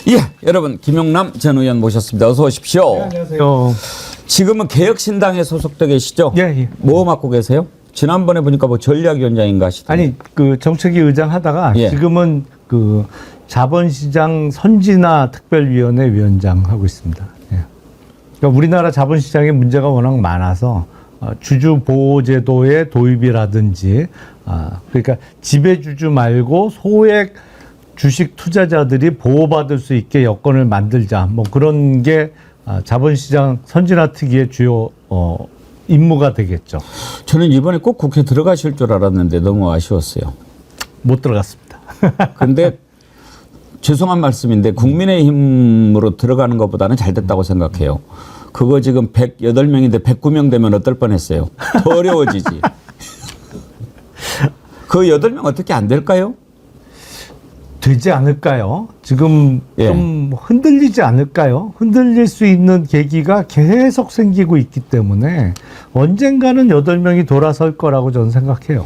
예, 여러분 김용남 전 의원 모셨습니다. 어서 오십시오. 네, 안녕하세요. 지금은 개혁신당에 소속돼 계시죠? 예, 예. 뭐 맡고 계세요? 지난번에 보니까 뭐 전략위원장인가 하시던데. 아니 그 정책위 의장 하다가 예. 지금은 그 자본시장 선진화 특별위원회 위원장 하고 있습니다. 예. 그러니까 우리나라 자본시장에 문제가 워낙 많아서 주주 보호 제도의 도입이라든지 그러니까 지배주주 말고 소액 주식 투자자들이 보호받을 수 있게 여건을 만들자 뭐 그런 게 자본시장 선진화 특위의 주요 임무가 되겠죠. 저는 이번에 꼭 국회 들어가실 줄 알았는데 너무 아쉬웠어요. 못 들어갔습니다. 근데 죄송한 말씀인데 국민의힘으로 들어가는 것보다는 잘 됐다고 생각해요. 그거 지금 108명인데 109명 되면 어떨 뻔했어요. 더 어려워지지. 그 8명 어떻게 안 될까요? 되지 않을까요? 지금 예. 좀 흔들리지 않을까요? 흔들릴 수 있는 계기가 계속 생기고 있기 때문에 언젠가는 8명이 돌아설 거라고 저는 생각해요.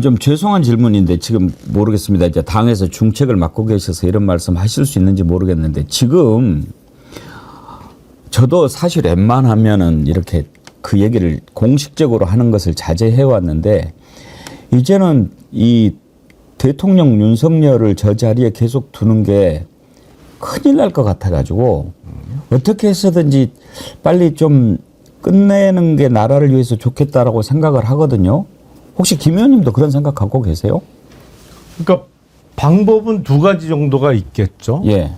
좀 죄송한 질문인데 지금 모르겠습니다. 이제 당에서 중책을 맡고 계셔서 이런 말씀 하실 수 있는지 모르겠는데 지금 저도 사실 웬만하면은 이렇게 그 얘기를 공식적으로 하는 것을 자제해 왔는데 이제는 이 대통령 윤석열을 저 자리에 계속 두는 게 큰일 날 것 같아가지고 어떻게 해서든지 빨리 좀 끝내는 게 나라를 위해서 좋겠다라고 생각을 하거든요. 혹시 김 의원님도 그런 생각 갖고 계세요? 그러니까 방법은 두 가지 정도가 있겠죠. 예.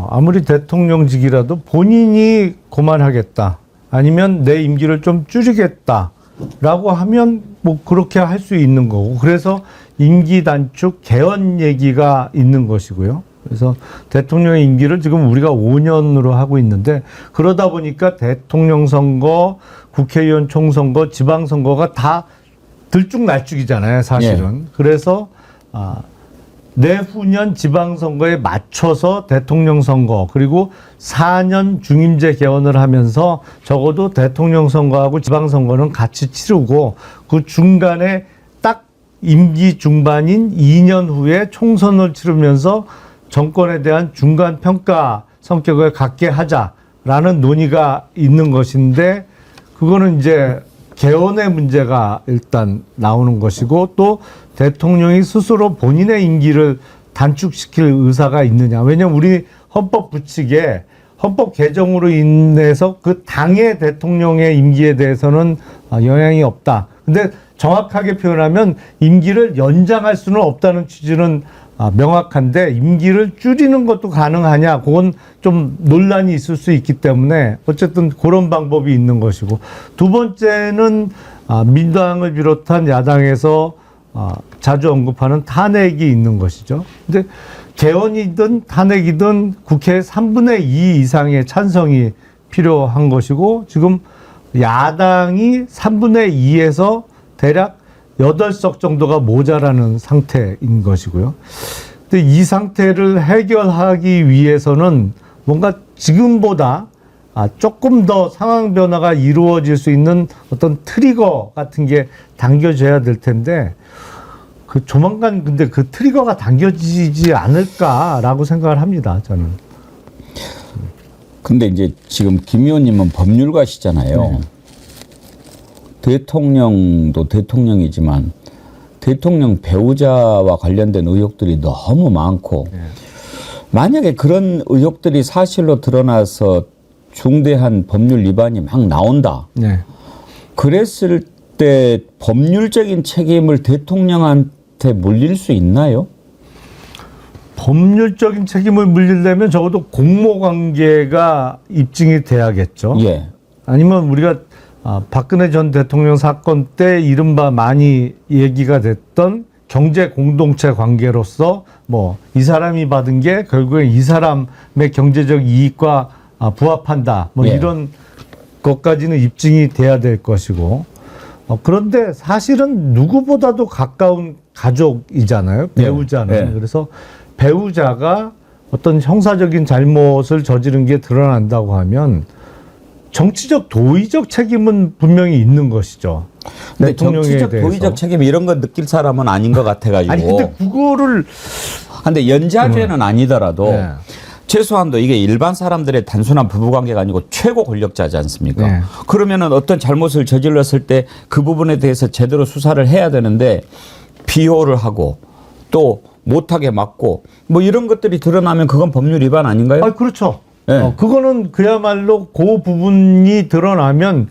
아무리 대통령직이라도 본인이 그만하겠다 아니면 내 임기를 좀 줄이겠다라고 하면 뭐 그렇게 할 수 있는 거고 그래서 임기 단축 개헌 얘기가 있는 것이고요. 그래서 대통령의 임기를 지금 우리가 5년으로 하고 있는데 그러다 보니까 대통령 선거, 국회의원 총선거, 지방선거가 다 들쭉날쭉이잖아요, 사실은. 예. 그래서 내후년 지방선거에 맞춰서 대통령 선거 그리고 4년 중임제 개헌을 하면서 적어도 대통령 선거하고 지방선거는 같이 치르고 그 중간에 딱 임기 중반인 2년 후에 총선을 치르면서 정권에 대한 중간 평가 성격을 갖게 하자라는 논의가 있는 것인데 그거는 이제 개헌의 문제가 일단 나오는 것이고 또 대통령이 스스로 본인의 임기를 단축시킬 의사가 있느냐. 왜냐하면 우리 헌법 부칙에 헌법 개정으로 인해서 그 당의 대통령의 임기에 대해서는 영향이 없다. 근데 정확하게 표현하면 임기를 연장할 수는 없다는 취지는 명확한데 임기를 줄이는 것도 가능하냐 그건 좀 논란이 있을 수 있기 때문에 어쨌든 그런 방법이 있는 것이고 두 번째는 민주당을 비롯한 야당에서 자주 언급하는 탄핵이 있는 것이죠. 근데 개헌이든 탄핵이든 국회 3분의 2 이상의 찬성이 필요한 것이고 지금 야당이 3분의 2에서 대략 8석 정도가 모자라는 상태인 것이고요. 근데 이 상태를 해결하기 위해서는 뭔가 지금보다 조금 더 상황 변화가 이루어질 수 있는 어떤 트리거 같은 게 당겨져야 될 텐데 그 조만간 근데 그 트리거가 당겨지지 않을까라고 생각을 합니다. 저는. 근데 이제 지금 김 의원님은 법률가시잖아요. 네. 대통령도 대통령이지만 대통령 배우자와 관련된 의혹들이 너무 많고 만약에 그런 의혹들이 사실로 드러나서 중대한 법률 위반이 막 나온다. 네. 그랬을 때 법률적인 책임을 대통령한테 물릴 수 있나요? 법률적인 책임을 물리려면 적어도 공모관계가 입증이 돼야겠죠. 예. 아니면 우리가 박근혜 전 대통령 사건 때 이른바 많이 얘기가 됐던 경제 공동체 관계로서 뭐 이 사람이 받은 게 결국엔 이 사람의 경제적 이익과 부합한다. 뭐 예. 이런 것까지는 입증이 돼야 될 것이고 그런데 사실은 누구보다도 가까운 가족이잖아요. 배우자는. 예. 예. 그래서 배우자가 어떤 형사적인 잘못을 저지른 게 드러난다고 하면 정치적 도의적 책임은 분명히 있는 것이죠. 근데 대통령에 정치적 대해서. 도의적 책임 이런 거 느낄 사람은 아닌 것 같아가지고. 아니 근데 그거를 근데 연좌죄는 아니더라도 네. 최소한도 이게 일반 사람들의 단순한 부부관계가 아니고 최고 권력자지 않습니까? 네. 그러면은 어떤 잘못을 저질렀을 때 그 부분에 대해서 제대로 수사를 해야 되는데 비호를 하고 또 못하게 막고 뭐 이런 것들이 드러나면 그건 법률 위반 아닌가요? 아, 그렇죠. 네. 그거는 그야말로 그 부분이 드러나면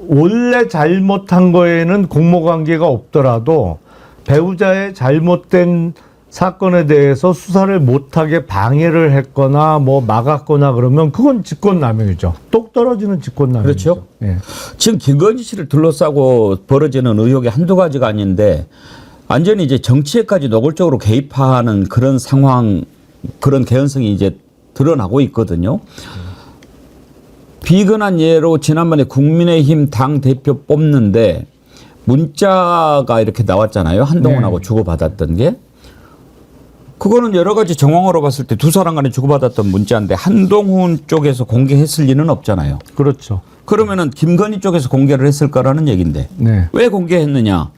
원래 잘못한 거에는 공모관계가 없더라도 배우자의 잘못된 사건에 대해서 수사를 못하게 방해를 했거나 뭐 막았거나 그러면 그건 직권남용이죠. 똑 떨어지는 직권남용이죠. 그렇죠. 예. 지금 김건희 씨를 둘러싸고 벌어지는 의혹이 한두 가지가 아닌데 완전히 이제 정치에까지 노골적으로 개입하는 그런 상황, 그런 개연성이 이제 드러나고 있거든요. 비근한 예로 지난번에 국민의힘 당 대표 뽑는데 문자가 이렇게 나왔잖아요. 한동훈하고 네. 주고받았던 게. 그거는 여러 가지 정황으로 봤을 때 두 사람 간에 주고받았던 문자인데 한동훈 쪽에서 공개했을 리는 없잖아요. 그렇죠. 그러면은 김건희 쪽에서 공개를 했을 거라는 얘기인데 네. 왜 공개했느냐?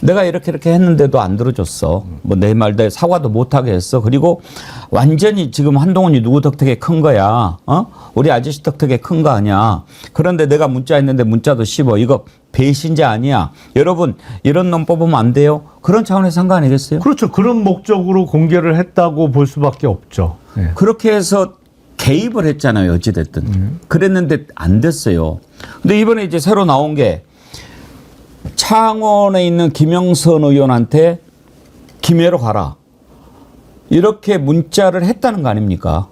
내가 이렇게 했는데도 안 들어줬어. 뭐 내 말대로 사과도 못하게 했어. 그리고 완전히 지금 한동훈이 누구 덕택에 큰 거야. 우리 아저씨 덕택에 큰 거 아니야. 그런데 내가 문자했는데 문자도 씹어. 이거 배신자 아니야. 여러분 이런 놈 뽑으면 안 돼요. 그런 차원에서 한 거 아니겠어요? 그렇죠. 그런 목적으로 공개를 했다고 볼 수밖에 없죠. 예. 그렇게 해서 개입을 했잖아요. 어찌됐든. 그랬는데 안 됐어요. 근데 이번에 이제 새로 나온 게 창원에 있는 김영선 의원한테 김해로 가라. 이렇게 문자를 했다는 거 아닙니까?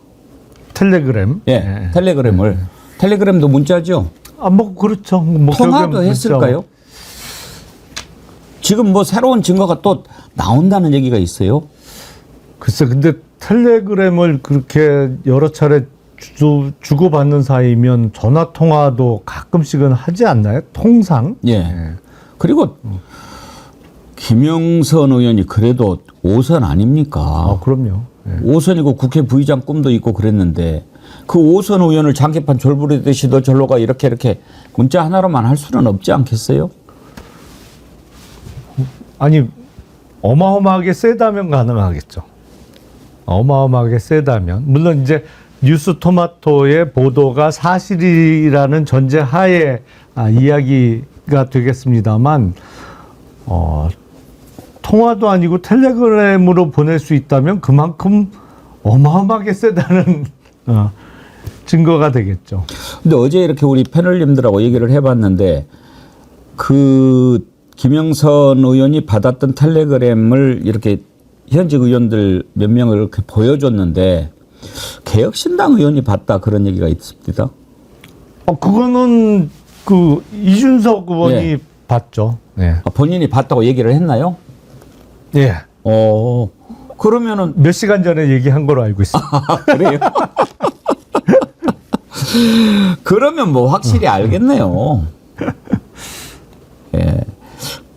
텔레그램. 예, 텔레그램을. 텔레그램도 문자죠? 아, 뭐 그렇죠. 뭐 통화도 결국엔 했을까요? 지금 뭐 새로운 증거가 또 나온다는 얘기가 있어요. 글쎄, 근데 텔레그램을 그렇게 여러 차례 주고받는 사이면 전화 통화도 가끔씩은 하지 않나요? 통상? 예. 그리고 김영선 의원이 그래도 5선 아닙니까? 아, 그럼요. 예. 5선이고 국회 부의장 꿈도 있고 그랬는데 그 5선 의원을 장기판 졸부리듯이 너 절로 가 이렇게 문자 하나로만 할 수는 없지 않겠어요? 아니, 어마어마하게 세다면 가능하겠죠. 어마어마하게 세다면. 물론 이제 뉴스 토마토의 보도가 사실이라는 전제 하에 이야기가 되겠습니다만, 통화도 아니고 텔레그램으로 보낼 수 있다면 그만큼 어마어마하게 세다는 증거가 되겠죠. 근데 어제 이렇게 우리 패널님들하고 얘기를 해봤는데 그 김영선 의원이 받았던 텔레그램을 이렇게 현직 의원들 몇 명을 이렇게 보여줬는데 개혁신당 의원이 봤다 그런 얘기가 있습니다. 그거는 그 이준석 의원이 예. 봤죠. 예. 본인이 봤다고 얘기를 했나요? 예. 그러면은 몇 시간 전에 얘기한 걸로 알고 있습니다. 그래요? 그러면 뭐 확실히 알겠네요. 예.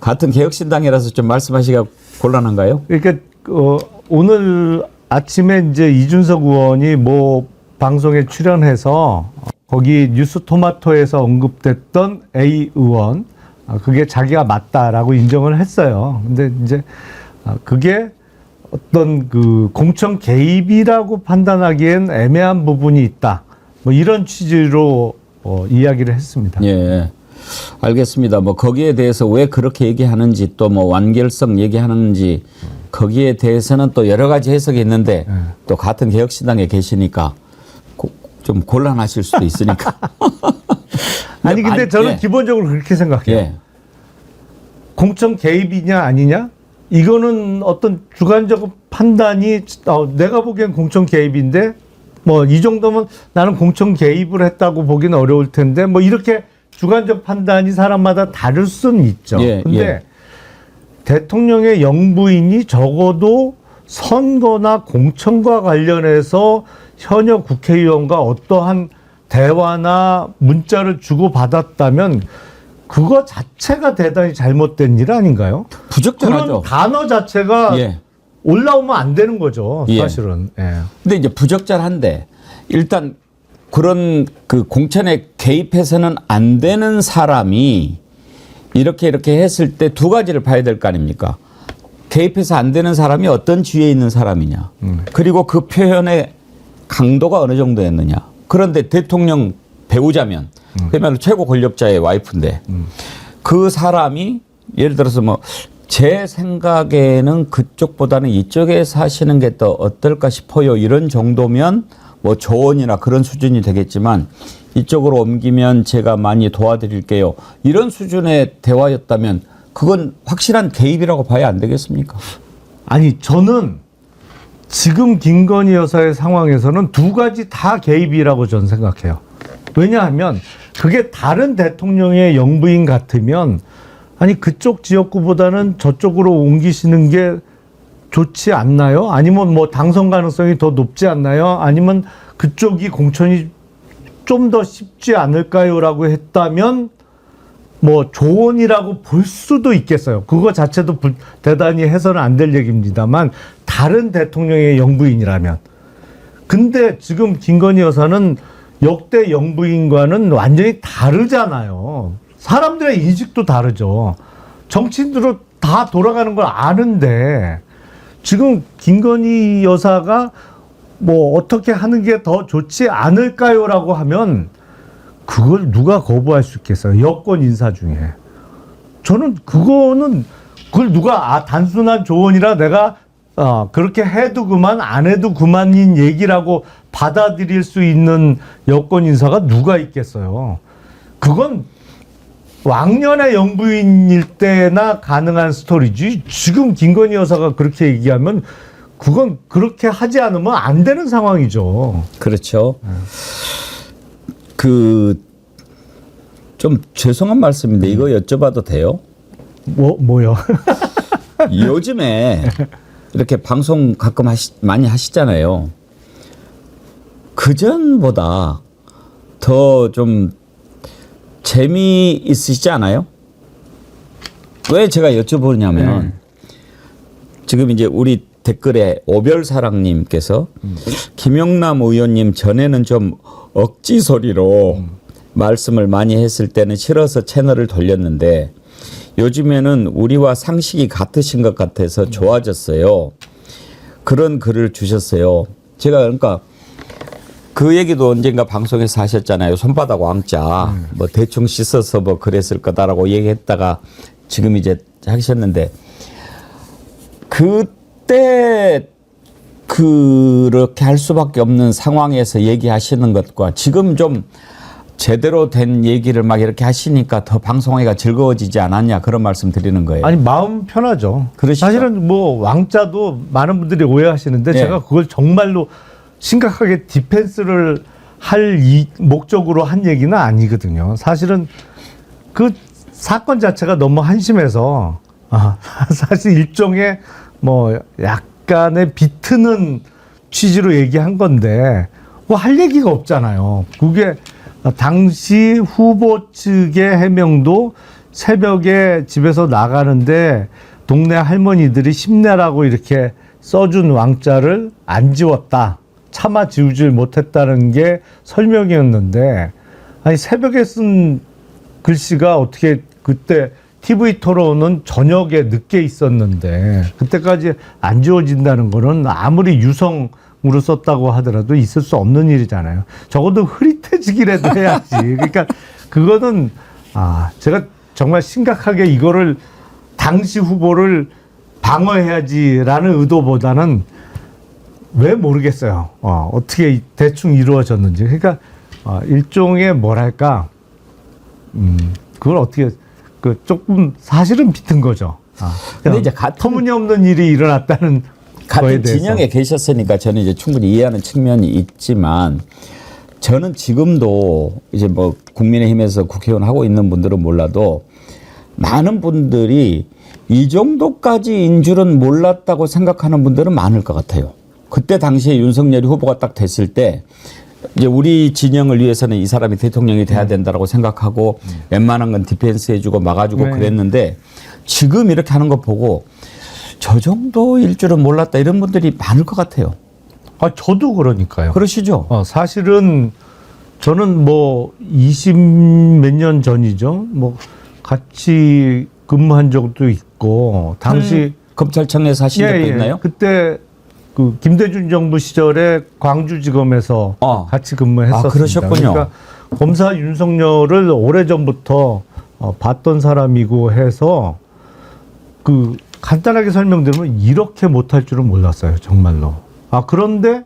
같은 개혁신당이라서 좀 말씀하시기가 곤란한가요? 그러니까 오늘 아침에 이제 이준석 의원이 뭐 방송에 출연해서 거기 뉴스 토마토에서 언급됐던 A 의원 그게 자기가 맞다라고 인정을 했어요. 근데 이제 그게 어떤 그 공천 개입이라고 판단하기엔 애매한 부분이 있다. 뭐 이런 취지로 이야기를 했습니다. 예. 알겠습니다. 뭐 거기에 대해서 왜 그렇게 얘기하는지 또 뭐 완결성 얘기하는지 거기에 대해서는 또 여러 가지 해석이 있는데 또 같은 개혁신당에 계시니까 좀 곤란하실 수도 있으니까. 아니 근데 저는 예. 기본적으로 그렇게 생각해요. 예. 공천 개입이냐 아니냐 이거는 어떤 주관적 판단이 내가 보기엔 공천 개입인데 뭐 이 정도면 나는 공천 개입을 했다고 보기는 어려울 텐데 뭐 이렇게 주관적 판단이 사람마다 다를 수는 있죠. 예, 근데 예. 대통령의 영부인이 적어도 선거나 공천과 관련해서 현역 국회의원과 어떠한 대화나 문자를 주고받았다면 그거 자체가 대단히 잘못된 일 아닌가요? 부적절하죠. 그런 단어 자체가 예. 올라오면 안 되는 거죠. 예. 사실은. 예. 근데 이제 부적절한데 일단 그런 그 공천에 개입해서는 안 되는 사람이 이렇게 했을 때 두 가지를 봐야 될 거 아닙니까? 개입해서 안 되는 사람이 어떤 지위에 있는 사람이냐. 그리고 그 표현에 강도가 어느 정도였느냐. 그런데 대통령 배우자면 그야말로 최고 권력자의 와이프인데 그 사람이 예를 들어서 뭐 제 생각에는 그쪽보다는 이쪽에 사시는 게 더 어떨까 싶어요. 이런 정도면 뭐 조언이나 그런 수준이 되겠지만 이쪽으로 옮기면 제가 많이 도와드릴게요. 이런 수준의 대화였다면 그건 확실한 개입이라고 봐야 안 되겠습니까? 아니 저는 지금 김건희 여사의 상황에서는 두 가지 다 개입이라고 저는 생각해요. 왜냐하면 그게 다른 대통령의 영부인 같으면 아니 그쪽 지역구보다는 저쪽으로 옮기시는 게 좋지 않나요? 아니면 뭐 당선 가능성이 더 높지 않나요? 아니면 그쪽이 공천이 좀 더 쉽지 않을까요?라고 했다면 뭐 조언이라고 볼 수도 있겠어요. 그거 자체도 대단히 해서는 안 될 얘기입니다만 다른 대통령의 영부인이라면. 근데 지금 김건희 여사는 역대 영부인과는 완전히 다르잖아요. 사람들의 인식도 다르죠. 정치인들은 다 돌아가는 걸 아는데 지금 김건희 여사가 뭐 어떻게 하는 게 더 좋지 않을까요라고 하면 그걸 누가 거부할 수 있겠어요? 여권 인사 중에. 저는 그거는 그걸 누가 단순한 조언이라 내가 그렇게 해도 그만 안 해도 그만인 얘기라고 받아들일 수 있는 여권 인사가 누가 있겠어요? 그건 왕년의 영부인일 때나 가능한 스토리지. 지금 김건희 여사가 그렇게 얘기하면 그건 그렇게 하지 않으면 안 되는 상황이죠. 그렇죠. 좀 죄송한 말씀인데 이거 여쭤봐도 돼요? 뭐요? 요즘에 이렇게 방송 가끔 많이 하시잖아요. 그전보다 더 좀 재미있으시지 않아요? 왜 제가 여쭤보냐면 지금 이제 우리 댓글에 오별사랑님께서 김영남 의원님 전에는 좀 억지 소리로 말씀을 많이 했을 때는 싫어서 채널을 돌렸는데 요즘에는 우리와 상식이 같으신 것 같아서 좋아졌어요. 그런 글을 주셨어요. 제가 그러니까 그 얘기도 언젠가 방송에서 하셨잖아요. 손바닥 왕자 뭐 대충 씻어서 뭐 그랬을 거다라고 얘기했다가 지금 이제 하셨는데 그때 그렇게 할 수밖에 없는 상황에서 얘기하시는 것과 지금 좀 제대로 된 얘기를 막 이렇게 하시니까 더 방송하기가 즐거워지지 않았냐 그런 말씀 드리는 거예요. 아니 마음 편하죠. 그러시죠? 사실은 뭐 왕자도 많은 분들이 오해하시는데 네. 제가 그걸 정말로 심각하게 디펜스를 할 목적으로 한 얘기는 아니거든요. 사실은 그 사건 자체가 너무 한심해서 사실 일종의 뭐 약간의 비트는 취지로 얘기한 건데 뭐 할 얘기가 없잖아요. 그게 당시 후보 측의 해명도 새벽에 집에서 나가는데 동네 할머니들이 힘내라고 이렇게 써준 왕자를 안 지웠다. 차마 지우질 못했다는 게 설명이었는데 아니 새벽에 쓴 글씨가 어떻게 그때 TV 토론은 저녁에 늦게 있었는데 그때까지 안 지워진다는 거는 아무리 유성으로 썼다고 하더라도 있을 수 없는 일이잖아요. 적어도 흐릿해지기라도 해야지. 그러니까 그거는 제가 정말 심각하게 이거를 당시 후보를 방어해야지라는 의도보다는 왜 모르겠어요. 어떻게 대충 이루어졌는지. 그러니까 일종의 뭐랄까 그걸 어떻게 조금 사실은 비튼 거죠. 근데 이제 터무니없는 일이 일어났다는 거에 같은 대해서. 진영에 계셨으니까 저는 이제 충분히 이해하는 측면이 있지만 저는 지금도 이제 뭐 국민의힘에서 국회의원 하고 있는 분들은 몰라도 많은 분들이 이 정도까지인 줄은 몰랐다고 생각하는 분들은 많을 것 같아요. 그때 당시에 윤석열이 후보가 딱 됐을 때 이제 우리 진영을 위해서는 이 사람이 대통령이 돼야 된다라고 생각하고 웬만한 건 디펜스 해주고 막아주고 네. 그랬는데 지금 이렇게 하는 거 보고 저 정도일 줄은 몰랐다 이런 분들이 많을 것 같아요. 저도 그러니까요. 그러시죠? 사실은 저는 뭐 20 몇 년 전이죠. 뭐 같이 근무한 적도 있고 당시 검찰청에서 하신 적도 있나요? 그때 그 김대중 정부 시절에 광주지검에서 같이 근무했었습니다. 그러셨군요. 그러니까 검사 윤석열을 오래전부터 봤던 사람이고 해서 그 간단하게 설명드리면 이렇게 못할 줄은 몰랐어요. 정말로. 그런데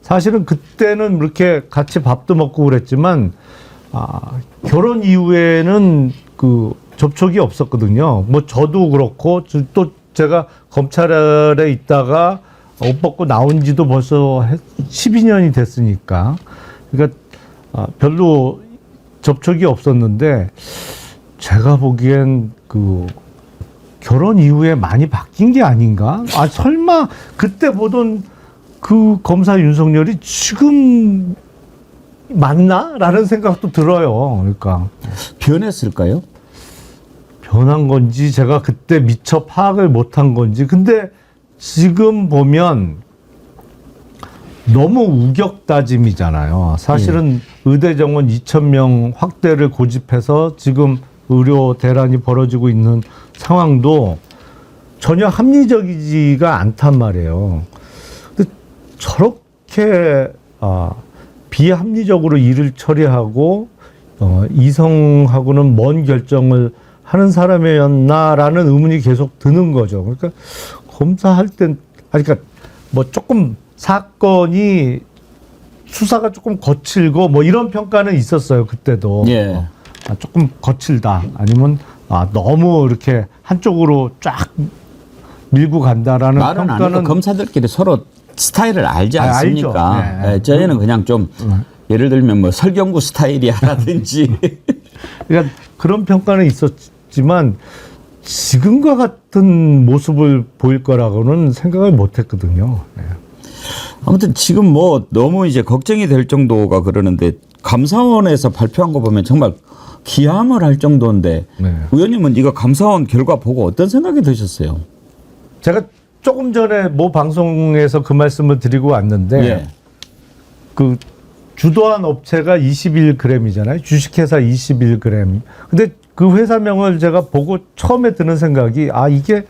사실은 그때는 이렇게 같이 밥도 먹고 그랬지만 결혼 이후에는 그 접촉이 없었거든요. 뭐 저도 그렇고 또 제가 검찰에 있다가 옷 벗고 나온 지도 벌써 12년이 됐으니까. 그러니까 별로 접촉이 없었는데 제가 보기엔 그 결혼 이후에 많이 바뀐 게 아닌가? 설마 그때 보던 그 검사 윤석열이 지금 맞나? 라는 생각도 들어요. 그러니까. 변했을까요? 변한 건지 제가 그때 미처 파악을 못한 건지. 근데 지금 보면 너무 우격다짐이잖아요. 사실은 의대 정원 2,000명 확대를 고집해서 지금 의료 대란이 벌어지고 있는 상황도 전혀 합리적이지가 않단 말이에요. 근데 저렇게 비합리적으로 일을 처리하고 이성하고는 먼 결정을 하는 사람이었나라는 의문이 계속 드는 거죠. 그러니까 검사할 땐 그러니까 뭐 조금 사건이 수사가 조금 거칠고 뭐 이런 평가는 있었어요. 그때도. 예. 조금 거칠다. 아니면 너무 이렇게 한쪽으로 쫙 밀고 간다라는 말은 안 해도 평가는 검사들끼리 서로 스타일을 알지 않습니까? 알죠. 네. 저희는 그냥 좀 예를 들면 뭐 설경구 스타일이라든지 그러니까 그런 평가는 있었지만 지금과 같은 모습을 보일 거라고는 생각을 못했거든요. 네. 아무튼 지금 뭐 너무 이제 걱정이 될 정도가 그러는데 감사원에서 발표한 거 보면 정말 기함을 할 정도인데 네. 의원님은 이거 감사원 결과 보고 어떤 생각이 드셨어요? 제가 조금 전에 모 방송에서 그 말씀을 드리고 왔는데 예. 그 주도한 업체가 21g이잖아요. 주식회사 21g. 근데 그 회사명을 제가 보고 처음에 드는 생각이 이게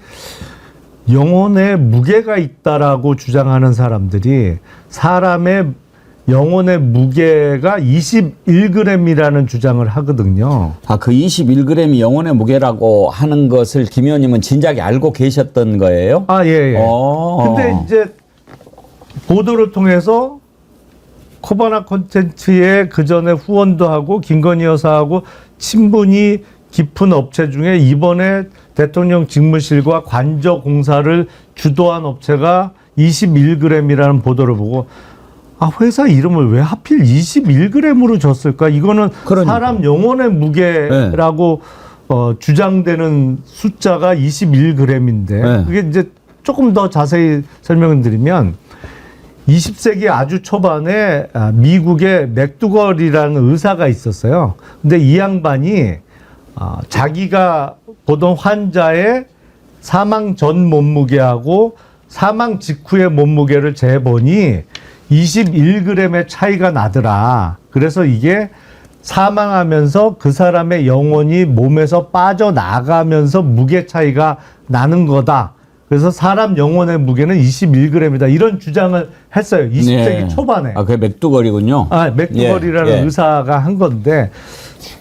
영혼에 무게가 있다라고 주장하는 사람들이 사람의 영혼의 무게가 21g이라는 주장을 하거든요. 그 21g이 영혼의 무게라고 하는 것을 김 의원님은 진작에 알고 계셨던 거예요? 예. 근데 이제 보도를 통해서 코바나 콘텐츠에 그 전에 후원도 하고 김건희 여사하고 친분이 깊은 업체 중에 이번에 대통령 직무실과 관저 공사를 주도한 업체가 21g이라는 보도를 보고 회사 이름을 왜 하필 21g으로 줬을까? 이거는 그러니까. 사람 영혼의 무게라고 주장되는 숫자가 21g인데 네. 그게 이제 조금 더 자세히 설명을 드리면 20세기 아주 초반에 미국의 맥두걸이라는 의사가 있었어요. 근데 이 양반이 자기가 보던 환자의 사망 전 몸무게하고 사망 직후의 몸무게를 재보니 21g의 차이가 나더라. 그래서 이게 사망하면서 그 사람의 영혼이 몸에서 빠져나가면서 무게 차이가 나는 거다. 그래서 사람 영혼의 무게는 21g이다. 이런 주장을 했어요. 20세기 초반에. 그게 맥두걸이군요. 맥두걸이라는 의사가 한 건데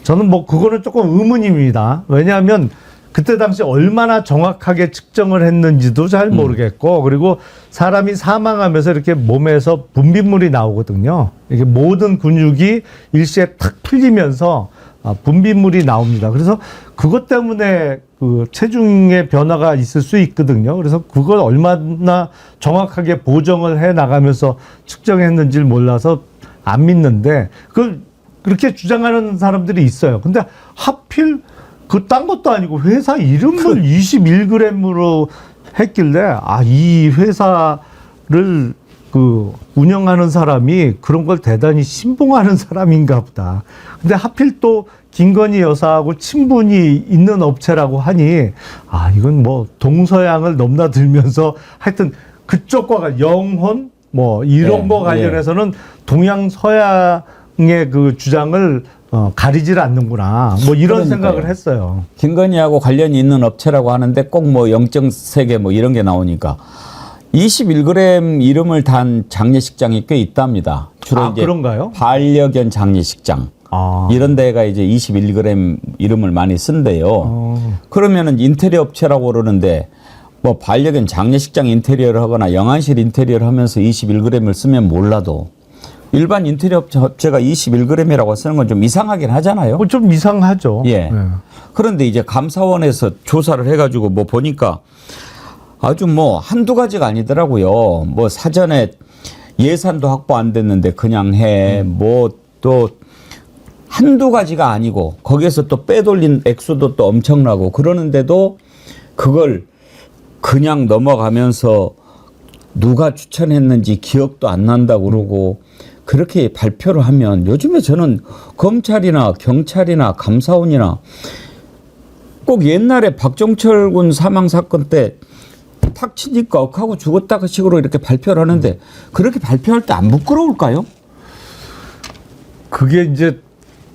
저는 뭐 그거는 조금 의문입니다. 왜냐하면 그때 당시 얼마나 정확하게 측정을 했는지도 잘 모르겠고 그리고 사람이 사망하면서 이렇게 몸에서 분비물이 나오거든요. 이게 모든 근육이 일시에 탁 풀리면서 분비물이 나옵니다. 그래서 그것 때문에 그 체중의 변화가 있을 수 있거든요. 그래서 그걸 얼마나 정확하게 보정을 해 나가면서 측정했는지를 몰라서 안 믿는데 그렇게 주장하는 사람들이 있어요. 근데 하필 딴 것도 아니고 회사 이름을 21g으로 했길래 이 회사를 운영하는 사람이 그런 걸 대단히 신봉하는 사람인가 보다. 근데 하필 또 김건희 여사하고 친분이 있는 업체라고 하니 이건 뭐 동서양을 넘나들면서 하여튼 그쪽과 영혼 뭐 이런 거 관련해서는 동양서양의 그 주장을 가리질 않는구나. 뭐 이런 생각을 했어요. 김건희하고 관련이 있는 업체라고 하는데 꼭 뭐 영적 세계 뭐 이런 게 나오니까 21g 이름을 단 장례식장이 꽤 있답니다. 주로 이제 그런가요? 반려견 장례식장. 이런 데가 이제 21g 이름을 많이 쓴대요. 그러면은 인테리어 업체라고 그러는데 뭐 반려견 장례식장 인테리어를 하거나 영안실 인테리어를 하면서 21g을 쓰면 몰라도 일반 인테리어 업체가 21g이라고 쓰는 건 좀 이상하긴 하잖아요. 좀 이상하죠. 예. 그런데 이제 감사원에서 조사를 해가지고 뭐 보니까 아주 뭐 한두 가지가 아니더라고요. 뭐 사전에 예산도 확보 안 됐는데 그냥 해. 뭐 또 한두 가지가 아니고 거기에서 또 빼돌린 액수도 또 엄청나고 그러는데도 그걸 그냥 넘어가면서 누가 추천했는지 기억도 안 난다고 그러고 그렇게 발표를 하면 요즘에 저는 검찰이나 경찰이나 감사원이나 꼭 옛날에 박종철 군 사망 사건 때 탁 치니까 억하고 죽었다 그 식으로 이렇게 발표를 하는데 그렇게 발표할 때 안 부끄러울까요? 그게 이제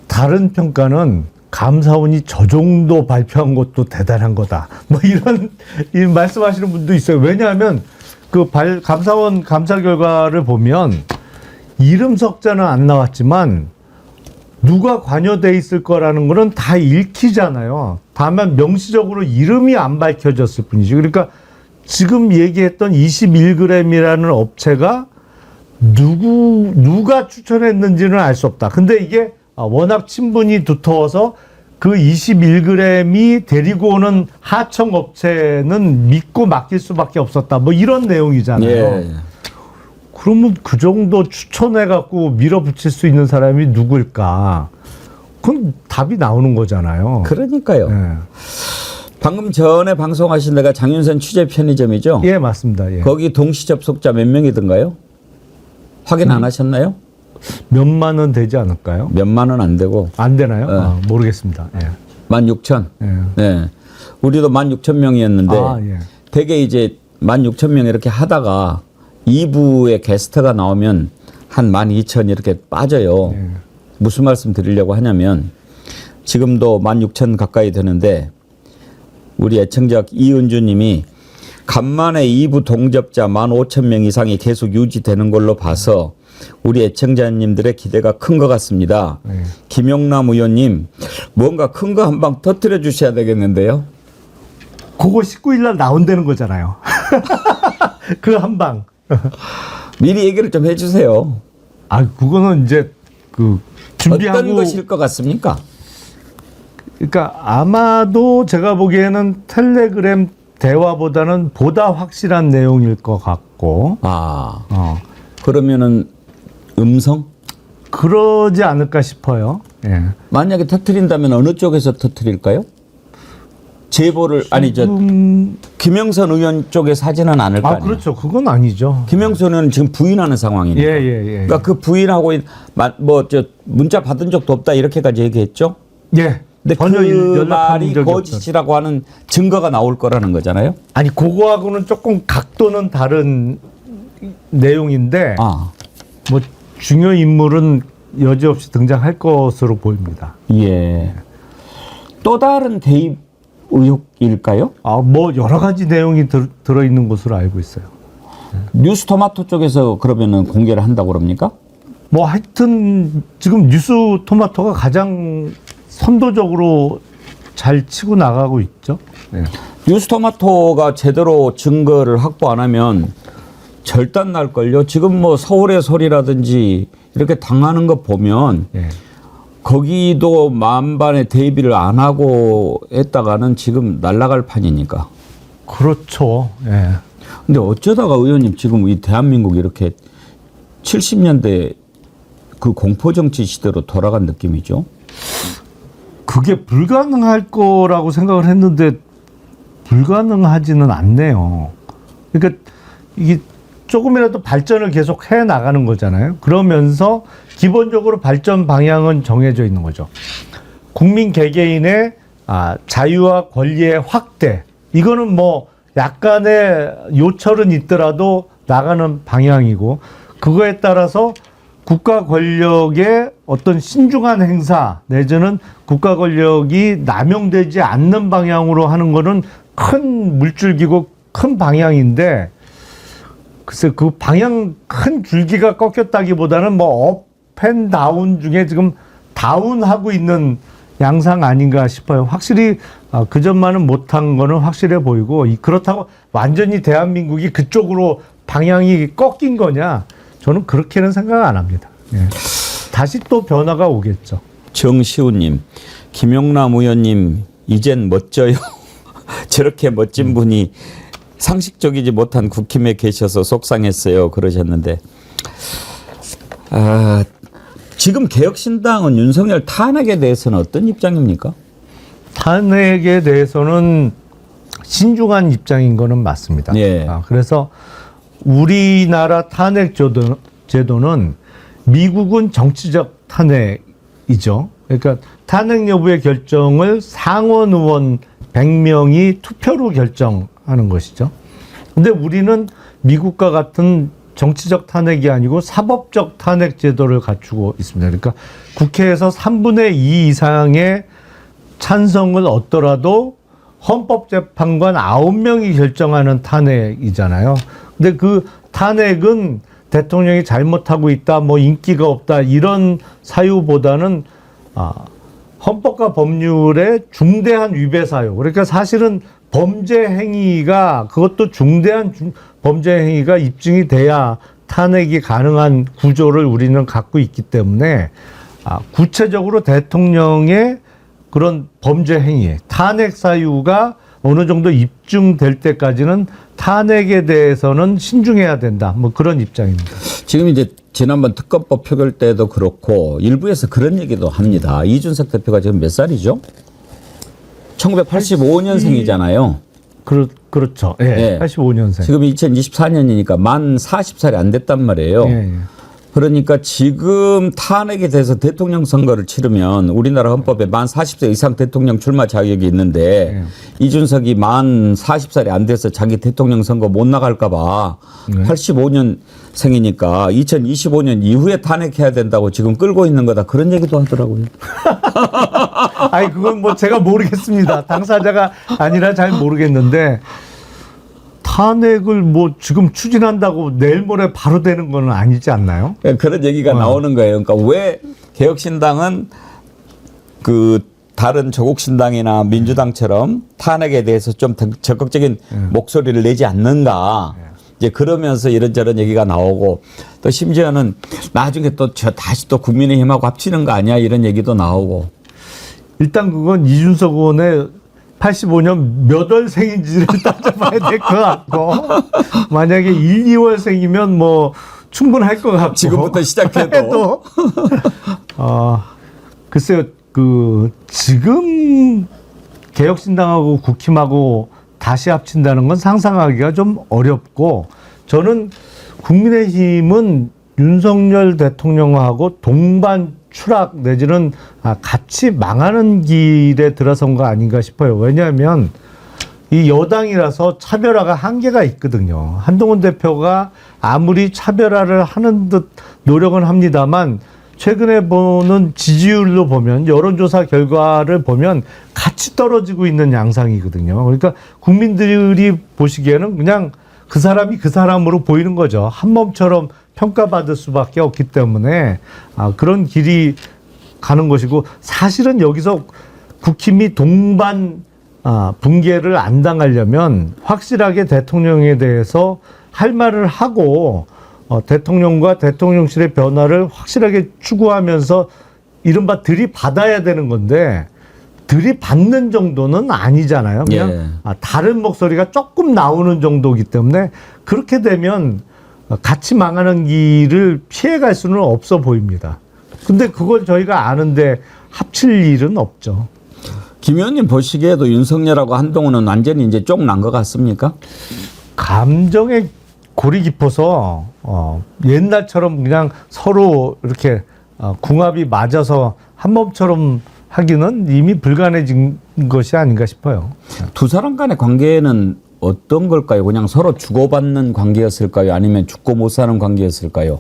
다른 평가는 감사원이 저 정도 발표한 것도 대단한 거다. 뭐 이런 말씀하시는 분도 있어요. 왜냐하면 그 감사원 감사 결과를 보면 이름 석자는 안 나왔지만 누가 관여돼 있을 거라는 거는 다 읽히잖아요. 다만 명시적으로 이름이 안 밝혀졌을 뿐이지. 그러니까 지금 얘기했던 21g이라는 업체가 누가 추천했는지는 알 수 없다. 근데 이게 워낙 친분이 두터워서 그 21g이 데리고 오는 하청 업체는 믿고 맡길 수밖에 없었다. 뭐 이런 내용이잖아요. 예. 그러면 그 정도 추천해갖고 밀어붙일 수 있는 사람이 누굴까? 그건 답이 나오는 거잖아요. 그러니까요. 예. 방금 전에 방송하신 데가 장윤선 취재 편의점이죠? 예, 맞습니다. 예. 거기 동시 접속자 몇 명이던가요? 확인 안 하셨나요? 몇만 원 되지 않을까요? 몇만 원 안 되고 안 되나요? 모르겠습니다. 예. 16,000. 예. 네. 우리도 16,000명이었는데 예. 대개 이제 16,000명 이렇게 하다가 2부에 게스트가 나오면 한 12,000 이렇게 빠져요. 예. 무슨 말씀 드리려고 하냐면 지금도 16,000 가까이 되는데 우리 애청자 이은주 님이 간만에 2부 동접자 15,000명 이상이 계속 유지되는 걸로 봐서 우리 애청자님들의 기대가 큰 것 같습니다. 네. 김용남 의원님 뭔가 큰 거 한 방 터뜨려 주셔야 되겠는데요. 그거 19일 날 나온다는 거잖아요. 그 한 방. 미리 얘기를 좀 해주세요. 그거는 이제 그 준비하고. 어떤 것일 것 같습니까? 그러니까 아마도 제가 보기에는 텔레그램 대화보다는 보다 확실한 내용일 것 같고. 그러면은 음성? 그러지 않을까 싶어요. 예. 만약에 터뜨린다면 어느 쪽에서 터뜨릴까요? 제보를 김영선 의원 쪽에 사진은 않을 거 아니에요? 그렇죠. 그건 아니죠. 김영선 의원은 지금 부인하는 상황이니까. 예. 그러니까 그 부인하고 문자 받은 적도 없다 이렇게까지 얘기했죠. 예. 근데 전혀 그 연락한 말이 적이 거짓이라고 하는 증거가 나올 거라는 거잖아요. 아니 그거하고는 조금 각도는 다른 내용인데 뭐 중요 인물은 여지없이 등장할 것으로 보입니다. 예. 또 다른 대입 의혹일까요? 뭐 여러 가지 내용이 들어 있는 것으로 알고 있어요. 뉴스토마토 쪽에서 그러면은 공개를 한다고 그럽니까? 뭐 하여튼 지금 뉴스토마토가 가장 선도적으로 잘 치고 나가고 있죠. 네. 뉴스토마토가 제대로 증거를 확보 안 하면 절단 날걸요. 지금 뭐 서울의 소리라든지 이렇게 당하는 거 보면 거기도 만반의 대비를 안 하고 했다가는 지금 날아갈 판이니까. 그렇죠. 예. 근데 어쩌다가 의원님 지금 이 대한민국 이렇게 70년대 그 공포정치 시대로 돌아간 느낌이죠? 그게 불가능할 거라고 생각을 했는데 불가능하지는 않네요. 그러니까 이게 조금이라도 발전을 계속 해 나가는 거잖아요. 그러면서 기본적으로 발전 방향은 정해져 있는 거죠. 국민 개개인의 자유와 권리의 확대. 이거는 뭐 약간의 요철은 있더라도 나가는 방향이고 그거에 따라서 국가 권력의 어떤 신중한 행사 내지는 국가 권력이 남용되지 않는 방향으로 하는 거는 큰 물줄기고 큰 방향인데 글쎄 그 방향 큰 줄기가 꺾였다기보다는 뭐 업앤다운 중에 지금 다운하고 있는 양상 아닌가 싶어요. 확실히 그 점만은 못한 거는 확실해 보이고 그렇다고 완전히 대한민국이 그쪽으로 방향이 꺾인 거냐? 저는 그렇게는 생각 안 합니다. 예. 다시 또 변화가 오겠죠. 정시우님, 김용남 의원님 이젠 멋져요. 저렇게 멋진 분이 상식적이지 못한 국힘에 계셔서 속상했어요. 그러셨는데 지금 개혁신당은 윤석열 탄핵에 대해서는 어떤 입장입니까? 탄핵에 대해서는 신중한 입장인 거는 맞습니다. 예. 그래서 우리나라 탄핵 제도는 미국은 정치적 탄핵이죠. 그러니까 탄핵 여부의 결정을 상원 의원 100명이 투표로 결정하는 것이죠. 근데 우리는 미국과 같은 정치적 탄핵이 아니고 사법적 탄핵 제도를 갖추고 있습니다. 그러니까 국회에서 3분의 2 이상의 찬성을 얻더라도 헌법재판관 9명이 결정하는 탄핵이잖아요. 근데 그 탄핵은 대통령이 잘못하고 있다, 뭐 인기가 없다 이런 사유보다는 헌법과 법률의 중대한 위배 사유. 그러니까 사실은 범죄 행위가 그것도 중대한 범죄 행위가 입증이 돼야 탄핵이 가능한 구조를 우리는 갖고 있기 때문에 구체적으로 대통령의 그런 범죄 행위, 탄핵 사유가 어느 정도 입증될 때까지는 탄핵에 대해서는 신중해야 된다. 뭐 그런 입장입니다. 지금 이제 지난번 특검법 표결 때도 그렇고 일부에서 그런 얘기도 합니다. 이준석 대표가 지금 몇 살이죠? 1985년생이잖아요. 그렇죠. 예. 예. 85년생. 지금 2024년이니까 만 40살이 안 됐단 말이에요. 예. 그러니까 지금 탄핵에 대해서 대통령 선거를 치르면 우리나라 헌법에 만 40세 이상 대통령 출마 자격이 있는데 이준석이 만 40살이 안 돼서 자기 대통령 선거 못 나갈까 봐 85년생이니까 2025년 이후에 탄핵해야 된다고 지금 끌고 있는 거다. 그런 얘기도 하더라고요. 아니 그건 뭐 제가 모르겠습니다. 당사자가 아니라 잘 모르겠는데 탄핵을 뭐 지금 추진한다고 내일 모레 바로 되는 건 아니지 않나요? 그런 얘기가 나오는 거예요. 그러니까 왜 개혁신당은 그 다른 조국신당이나 민주당처럼 탄핵에 대해서 좀 적극적인 목소리를 내지 않는가. 이제 그러면서 이런저런 얘기가 나오고 또 심지어는 나중에 또 다시 또 국민의힘하고 합치는 거 아니야 이런 얘기도 나오고. 일단 그건 이준석 의원의 85년 몇 월생인지를 따져봐야 될 것 같고 만약에 1, 2월생이면 뭐 충분할 것 같고 지금부터 시작해도 글쎄요 그 지금 개혁신당하고 국힘하고 다시 합친다는 건 상상하기가 좀 어렵고 저는 국민의힘은 윤석열 대통령하고 동반 추락 내지는 같이 망하는 길에 들어선 거 아닌가 싶어요. 왜냐하면 이 여당이라서 차별화가 한계가 있거든요. 한동훈 대표가 아무리 차별화를 하는 듯 노력은 합니다만 최근에 보는 지지율로 보면 여론조사 결과를 보면 같이 떨어지고 있는 양상이거든요. 그러니까 국민들이 보시기에는 그냥 그 사람이 그 사람으로 보이는 거죠. 한 몸처럼 평가받을 수밖에 없기 때문에 그런 길이 가는 것이고 사실은 여기서 국힘이 동반 붕괴를 안 당하려면 확실하게 대통령에 대해서 할 말을 하고 대통령과 대통령실의 변화를 확실하게 추구하면서 이른바 들이받아야 되는 건데 들이받는 정도는 아니잖아요. 그냥 다른 목소리가 조금 나오는 정도이기 때문에 그렇게 되면 같이 망하는 길을 피해갈 수는 없어 보입니다. 근데 그걸 저희가 아는데 합칠 일은 없죠. 김 의원님 보시기에도 윤석열하고 한동훈은 완전히 이제 쫑난 것 같습니까? 감정에 골이 깊어서 옛날처럼 그냥 서로 이렇게 궁합이 맞아서 한 몸처럼 하기는 이미 불가능해진 것이 아닌가 싶어요. 두 사람 간의 관계는 어떤 걸까요? 그냥 서로 주고받는 관계였을까요? 아니면 죽고 못 사는 관계였을까요?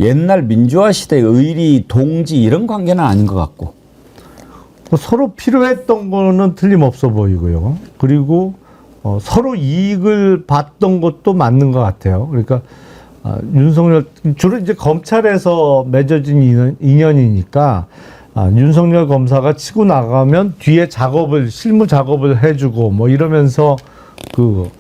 옛날 민주화 시대의 의리, 동지 이런 관계는 아닌 것 같고. 서로 필요했던 거는 틀림없어 보이고요. 그리고 서로 이익을 봤던 것도 맞는 것 같아요. 그러니까 윤석열 주로 이제 검찰에서 맺어진 인연이니까 윤석열 검사가 치고 나가면 뒤에 실무 작업을 해주고 뭐 이러면서 그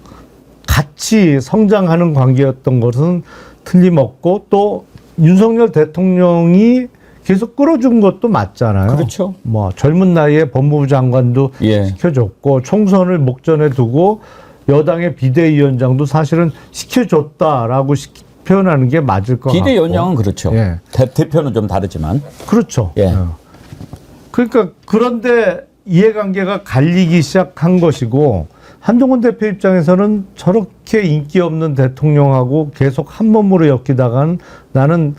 같이 성장하는 관계였던 것은 틀림없고 또 윤석열 대통령이 계속 끌어준 것도 맞잖아요. 그렇죠. 뭐 젊은 나이에 법무부 장관도 예. 시켜줬고 총선을 목전에 두고 여당의 비대위원장도 사실은 시켜줬다라고 표현하는 게 맞을 것 같고. 비대위원장은 그렇죠. 예. 대표는 좀 다르지만. 그렇죠. 예. 그러니까 그런데 이해관계가 갈리기 시작한 것이고 한동훈 대표 입장에서는 저렇게 인기 없는 대통령하고 계속 한 몸으로 엮이다간 나는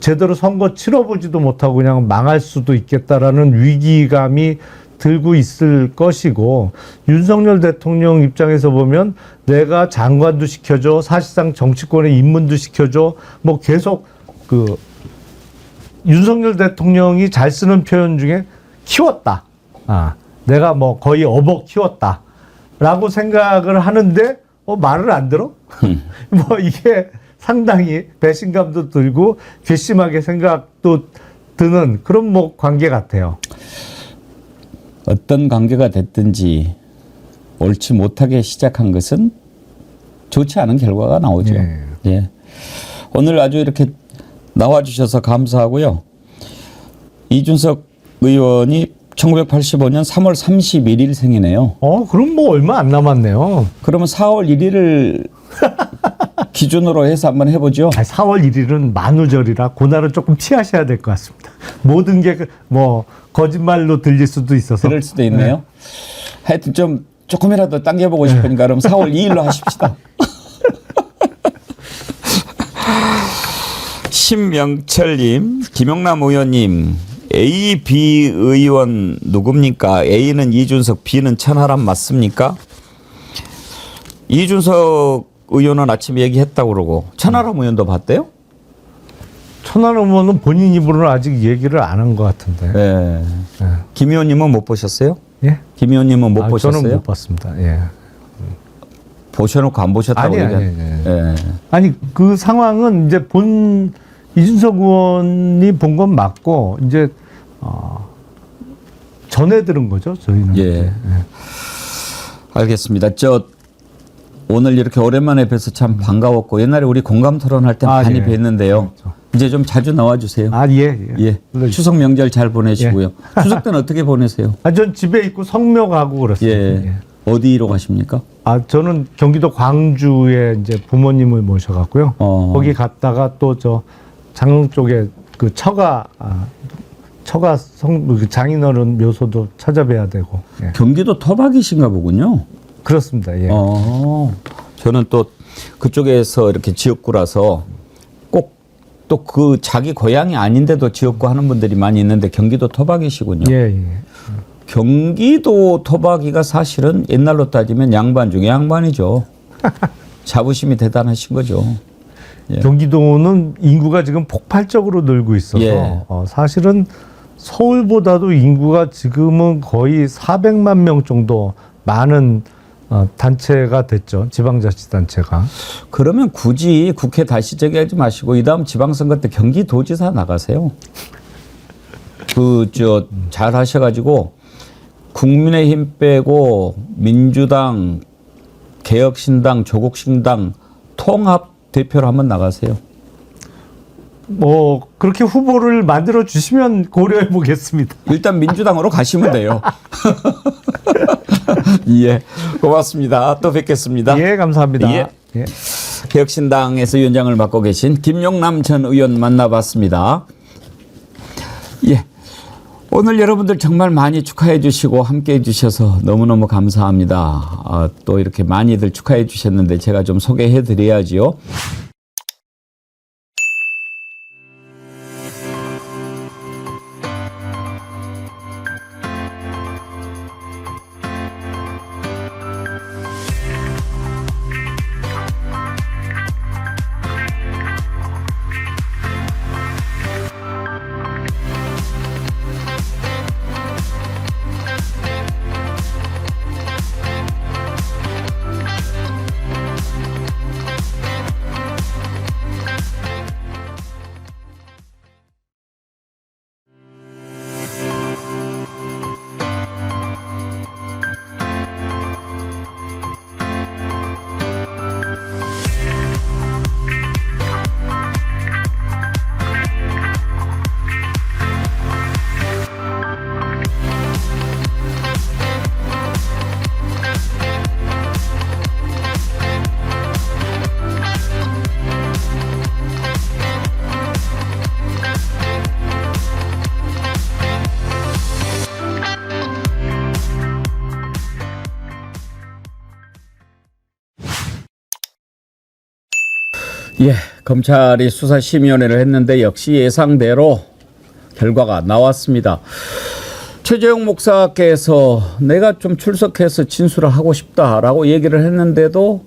제대로 선거 치러보지도 못하고 그냥 망할 수도 있겠다라는 위기감이 들고 있을 것이고 윤석열 대통령 입장에서 보면 내가 장관도 시켜줘 사실상 정치권의 입문도 시켜줘 뭐 계속 그 윤석열 대통령이 잘 쓰는 표현 중에 키웠다. 내가 뭐 거의 업어 키웠다라고 생각을 하는데 말을 안 들어? 뭐 이게 상당히 배신감도 들고 괘씸하게 생각도 드는 그런 뭐 관계 같아요. 어떤 관계가 됐든지 옳지 못하게 시작한 것은 좋지 않은 결과가 나오죠. 네. 예. 오늘 아주 이렇게 나와주셔서 감사하고요. 이준석 의원이 1985년 3월 31일 생이네요. 그럼 뭐 얼마 안 남았네요. 그러면 4월 1일을 기준으로 해서 한번 해보죠. 4월 1일은 만우절이라 그날은 조금 피하셔야 될 것 같습니다. 모든 게 뭐 거짓말로 들릴 수도 있어서. 그럴 수도 있네요. 네. 하여튼 좀 조금이라도 당겨보고 싶으니까 그럼 4월 2일로 하십시다. 신명철님, 김용남 의원님, A, B 의원 누굽니까? A는 이준석, B는 천하람 맞습니까? 이준석 의원은 아침에 얘기했다고 그러고 천하람 의원도 봤대요? 천하람 의원은 본인 입으로는 아직 얘기를 안 한 것 같은데. 네. 네. 김 의원님은 못 보셨어요? 예? 김 의원님은 못 보셨어요? 저는 못 봤습니다. 예. 보셔놓고 안 보셨다고 얘기하는. 아니 그 상황은 이제 이준석 의원이 본 건 맞고 이제 전해 들은 거죠 저희는. 예. 예. 알겠습니다. 오늘 이렇게 오랜만에 뵈서 참 반가웠고 옛날에 우리 공감 토론할 때 많이 예. 뵀는데요. 그렇죠. 이제 좀 자주 나와주세요. 예. 추석 명절 잘 보내시고요. 추석 때는 어떻게 보내세요? 전 집에 있고 성묘 가고 그렇습니다. 예. 어디로 가십니까? 저는 경기도 광주에 이제 부모님을 모셔갖고요. 거기 갔다가 또 장흥 쪽에 그 처가 그 장인어른 묘소도 찾아뵈야 되고. 예. 경기도 토박이신가 보군요. 그렇습니다. 예. 저는 또 그쪽에서 이렇게 지역구라서 꼭 또 그 자기 고향이 아닌데도 지역구 하는 분들이 많이 있는데 경기도 토박이시군요. 예. 경기도 토박이가 사실은 옛날로 따지면 양반 중에 양반이죠. 자부심이 대단하신 거죠. 예. 경기도는 인구가 지금 폭발적으로 늘고 있어서 예. 사실은 서울보다도 인구가 지금은 거의 400만 명 정도 많은 단체가 됐죠. 지방자치단체가. 그러면 굳이 국회 다시 제기하지 마시고 이 다음 지방선거 때 경기도지사 나가세요. 잘 하셔가지고 국민의힘 빼고 민주당, 개혁신당, 조국신당 통합 대표로 한번 나가세요. 뭐 그렇게 후보를 만들어 주시면 고려해 보겠습니다. 일단 민주당으로 가시면 돼요. 예, 고맙습니다. 또 뵙겠습니다. 예, 감사합니다. 예. 개혁신당에서 위원장을 맡고 계신 김용남 전 의원 만나봤습니다. 예, 오늘 여러분들 정말 많이 축하해 주시고 함께해 주셔서 너무너무 감사합니다. 또 이렇게 많이들 축하해 주셨는데 제가 좀 소개해 드려야지요. 예, 검찰이 수사심의위원회를 했는데 역시 예상대로 결과가 나왔습니다. 최재형 목사께서 내가 좀 출석해서 진술을 하고 싶다라고 얘기를 했는데도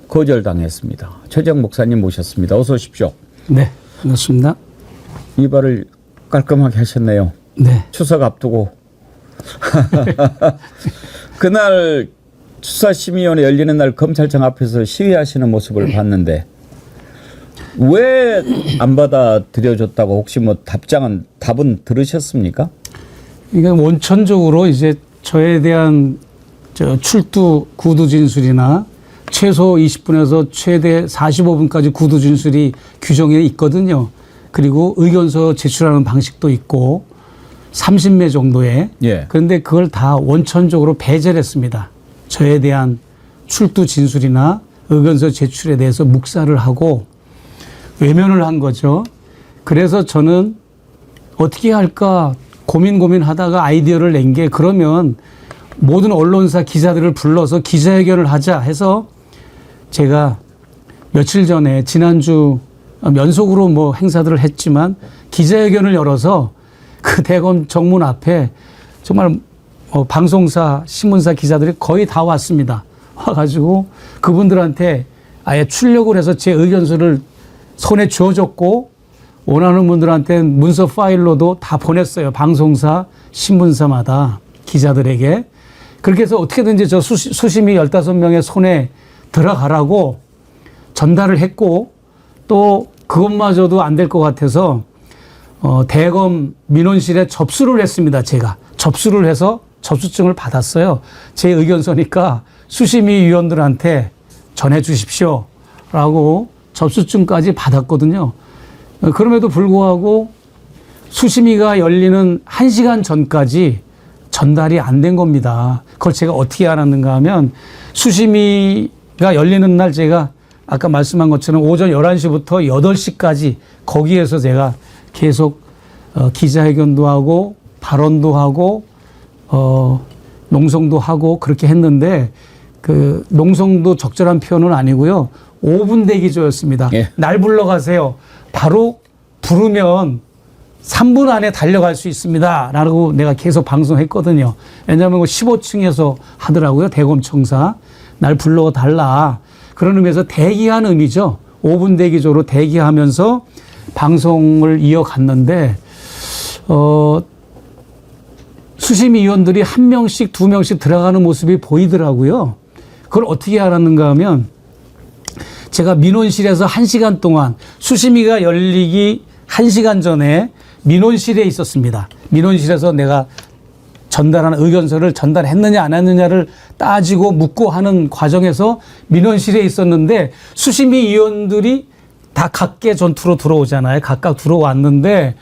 거절당했습니다. 최재형 목사님 모셨습니다. 어서 오십시오. 네, 반갑습니다. 이발을 깔끔하게 하셨네요. 네. 추석 앞두고. 그날 수사심의위원회 열리는 날 검찰청 앞에서 시위하시는 모습을 봤는데 왜 안 받아들여줬다고 혹시 뭐 답은 들으셨습니까? 이게 원천적으로 이제 저에 대한 출두 구두 진술이나 최소 20분에서 최대 45분까지 구두 진술이 규정에 있거든요. 그리고 의견서 제출하는 방식도 있고 30매 정도의. 예. 그런데 그걸 다 원천적으로 배제를 했습니다. 저에 대한 출두 진술이나 의견서 제출에 대해서 묵살을 하고 외면을 한 거죠. 그래서 저는 어떻게 할까 고민하다가 아이디어를 낸 게 그러면 모든 언론사 기자들을 불러서 기자회견을 하자 해서 제가 며칠 전에 지난주 연속으로 뭐 행사들을 했지만 기자회견을 열어서 그 대검 정문 앞에 정말 방송사, 신문사 기자들이 거의 다 왔습니다. 와가지고 그분들한테 아예 출력을 해서 제 의견서를 손에 쥐어줬고 원하는 분들한테 문서 파일로도 다 보냈어요. 방송사, 신문사마다 기자들에게. 그렇게 해서 어떻게든지 저 수심이 15명의 손에 들어가라고 전달을 했고 또 그것마저도 안 될 것 같아서 대검 민원실에 접수를 했습니다. 제가 접수를 해서 접수증을 받았어요. 제 의견서니까 수심위 위원들한테 전해 주십시오 라고 접수증까지 받았거든요. 그럼에도 불구하고 수심위가 열리는 1시간 전까지 전달이 안 된 겁니다. 그걸 제가 어떻게 알았는가 하면 수심위가 열리는 날 제가 아까 말씀한 것처럼 오전 11시부터 8시까지 거기에서 제가 계속 기자회견도 하고 발언도 하고 농성도 하고 그렇게 했는데 그 농성도 적절한 표현은 아니고요. 5분 대기조였습니다. 예. 날 불러가세요. 바로 부르면 3분 안에 달려갈 수 있습니다. 라고 내가 계속 방송했거든요. 왜냐하면 15층에서 하더라고요. 대검청사. 날 불러달라. 그런 의미에서 대기한 의미죠. 5분 대기조로 대기하면서 방송을 이어갔는데 수심위원들이 1명씩 2명씩 들어가는 모습이 보이더라고요. 그걸 어떻게 알았는가 하면 제가 민원실에서 1시간 동안 수심위가 열리기 1시간 전에 민원실에 있었습니다. 민원실에서 내가 전달한 의견서를 전달했느냐 안 했느냐를 따지고 묻고 하는 과정에서 민원실에 있었는데 수심위 위원들이 다 각계 전투로 들어오잖아요. 각각 들어왔는데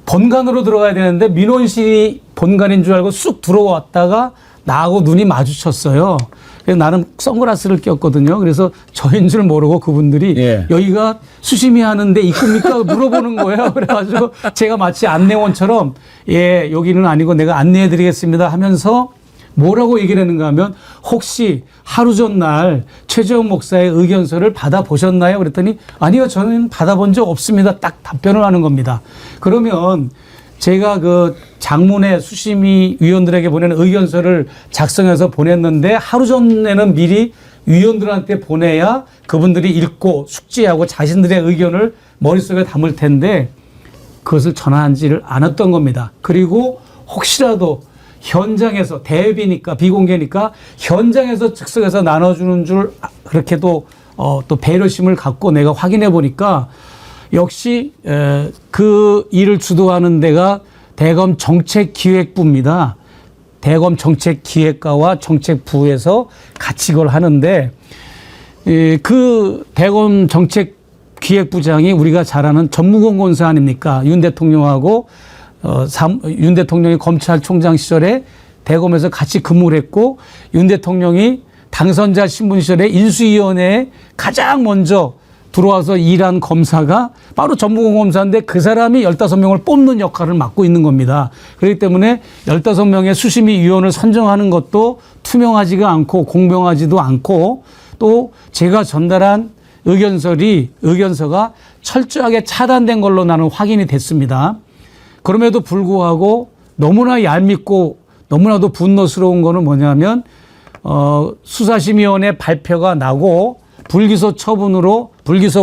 본관으로 들어가야 되는데 민원실이 본관인 줄 알고 쑥 들어왔다가 나하고 눈이 마주쳤어요. 그래서 나는 선글라스를 꼈거든요. 그래서 저인 줄 모르고 그분들이 예. 여기가 수심이 하는데 입구입니까? 물어보는 거예요. 그래가지고 제가 마치 안내원처럼 예, 여기는 아니고 내가 안내해 드리겠습니다 하면서 뭐라고 얘기를 했는가 하면 혹시 하루 전날 최재형 목사의 의견서를 받아보셨나요? 그랬더니 아니요, 저는 받아본 적 없습니다. 딱 답변을 하는 겁니다. 그러면 제가 그 장문의 수심위 위원들에게 보내는 의견서를 작성해서 보냈는데 하루 전에는 미리 위원들한테 보내야 그분들이 읽고 숙지하고 자신들의 의견을 머릿속에 담을 텐데 그것을 전하지를 않았던 겁니다. 그리고 혹시라도 현장에서 대비니까 비공개니까 현장에서 즉석에서 나눠주는 줄 그렇게도 또 배려심을 갖고 내가 확인해 보니까 역시 그 일을 주도하는 데가 대검 정책기획부입니다. 대검 정책기획과와 정책부에서 같이 이걸 하는데 그 대검 정책기획부장이 우리가 잘 아는 전무공권사 아닙니까? 윤 대통령하고 윤 대통령이 검찰총장 시절에 대검에서 같이 근무를 했고 윤 대통령이 당선자 신분 시절에 인수위원회에 가장 먼저 들어와서 일한 검사가 바로 전무공검사인데 그 사람이 15명을 뽑는 역할을 맡고 있는 겁니다. 그렇기 때문에 15명의 수심위 위원을 선정하는 것도 투명하지가 않고 공평하지도 않고 또 제가 전달한 의견서가 철저하게 차단된 걸로 나는 확인이 됐습니다. 그럼에도 불구하고 너무나 얄밉고 너무나도 분노스러운 거는 뭐냐면 수사심의원회 발표가 나고 불기소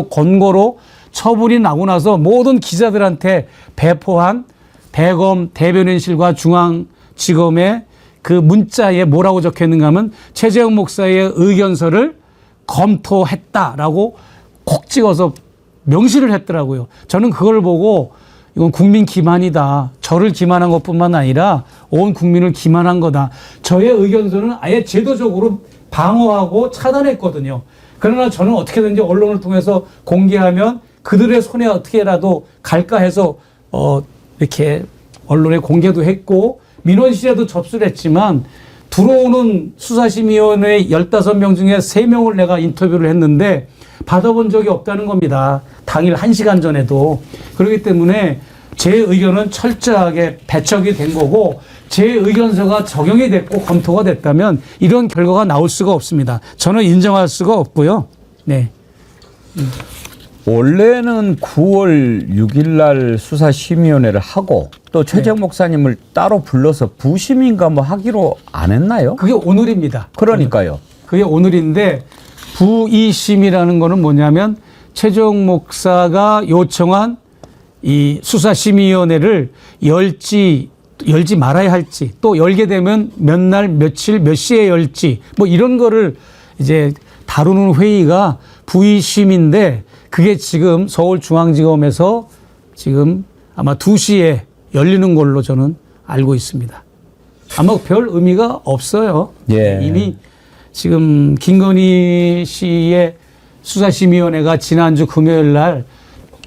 권고로 처분이 나고 나서 모든 기자들한테 배포한 대검 대변인실과 중앙지검의 그 문자에 뭐라고 적혀 있는가 하면 최재형 목사의 의견서를 검토했다라고 콕 찍어서 명시를 했더라고요. 저는 그걸 보고 이건 국민 기만이다. 저를 기만한 것뿐만 아니라 온 국민을 기만한 거다. 저의 의견서는 아예 제도적으로 방어하고 차단했거든요. 그러나 저는 어떻게든지 언론을 통해서 공개하면 그들의 손에 어떻게라도 갈까 해서 이렇게 언론에 공개도 했고 민원실에도 접수를 했지만 들어오는 수사심의위원회 15명 중에 3명을 내가 인터뷰를 했는데 받아본 적이 없다는 겁니다. 당일 1시간 전에도. 그렇기 때문에 제 의견은 철저하게 배척이 된 거고 제 의견서가 적용이 됐고 검토가 됐다면 이런 결과가 나올 수가 없습니다. 저는 인정할 수가 없고요. 네. 원래는 9월 6일 날 수사심의위원회를 하고 또 최재형 목사님을 따로 불러서 부심인가 뭐 하기로 안 했나요? 그게 오늘입니다. 그러니까요. 그게 오늘인데 부의심이라는 거는 뭐냐면 최재형 목사가 요청한 이 수사심의위원회를 열지 말아야 할지 또 열게 되면 몇 날 며칠 몇 시에 열지 뭐 이런 거를 이제 다루는 회의가 부의심인데 그게 지금 서울중앙지검에서 지금 아마 2시에 열리는 걸로 저는 알고 있습니다. 아마 별 의미가 없어요. 예. 이미 지금 김건희 씨의 수사심의위원회가 지난주 금요일 날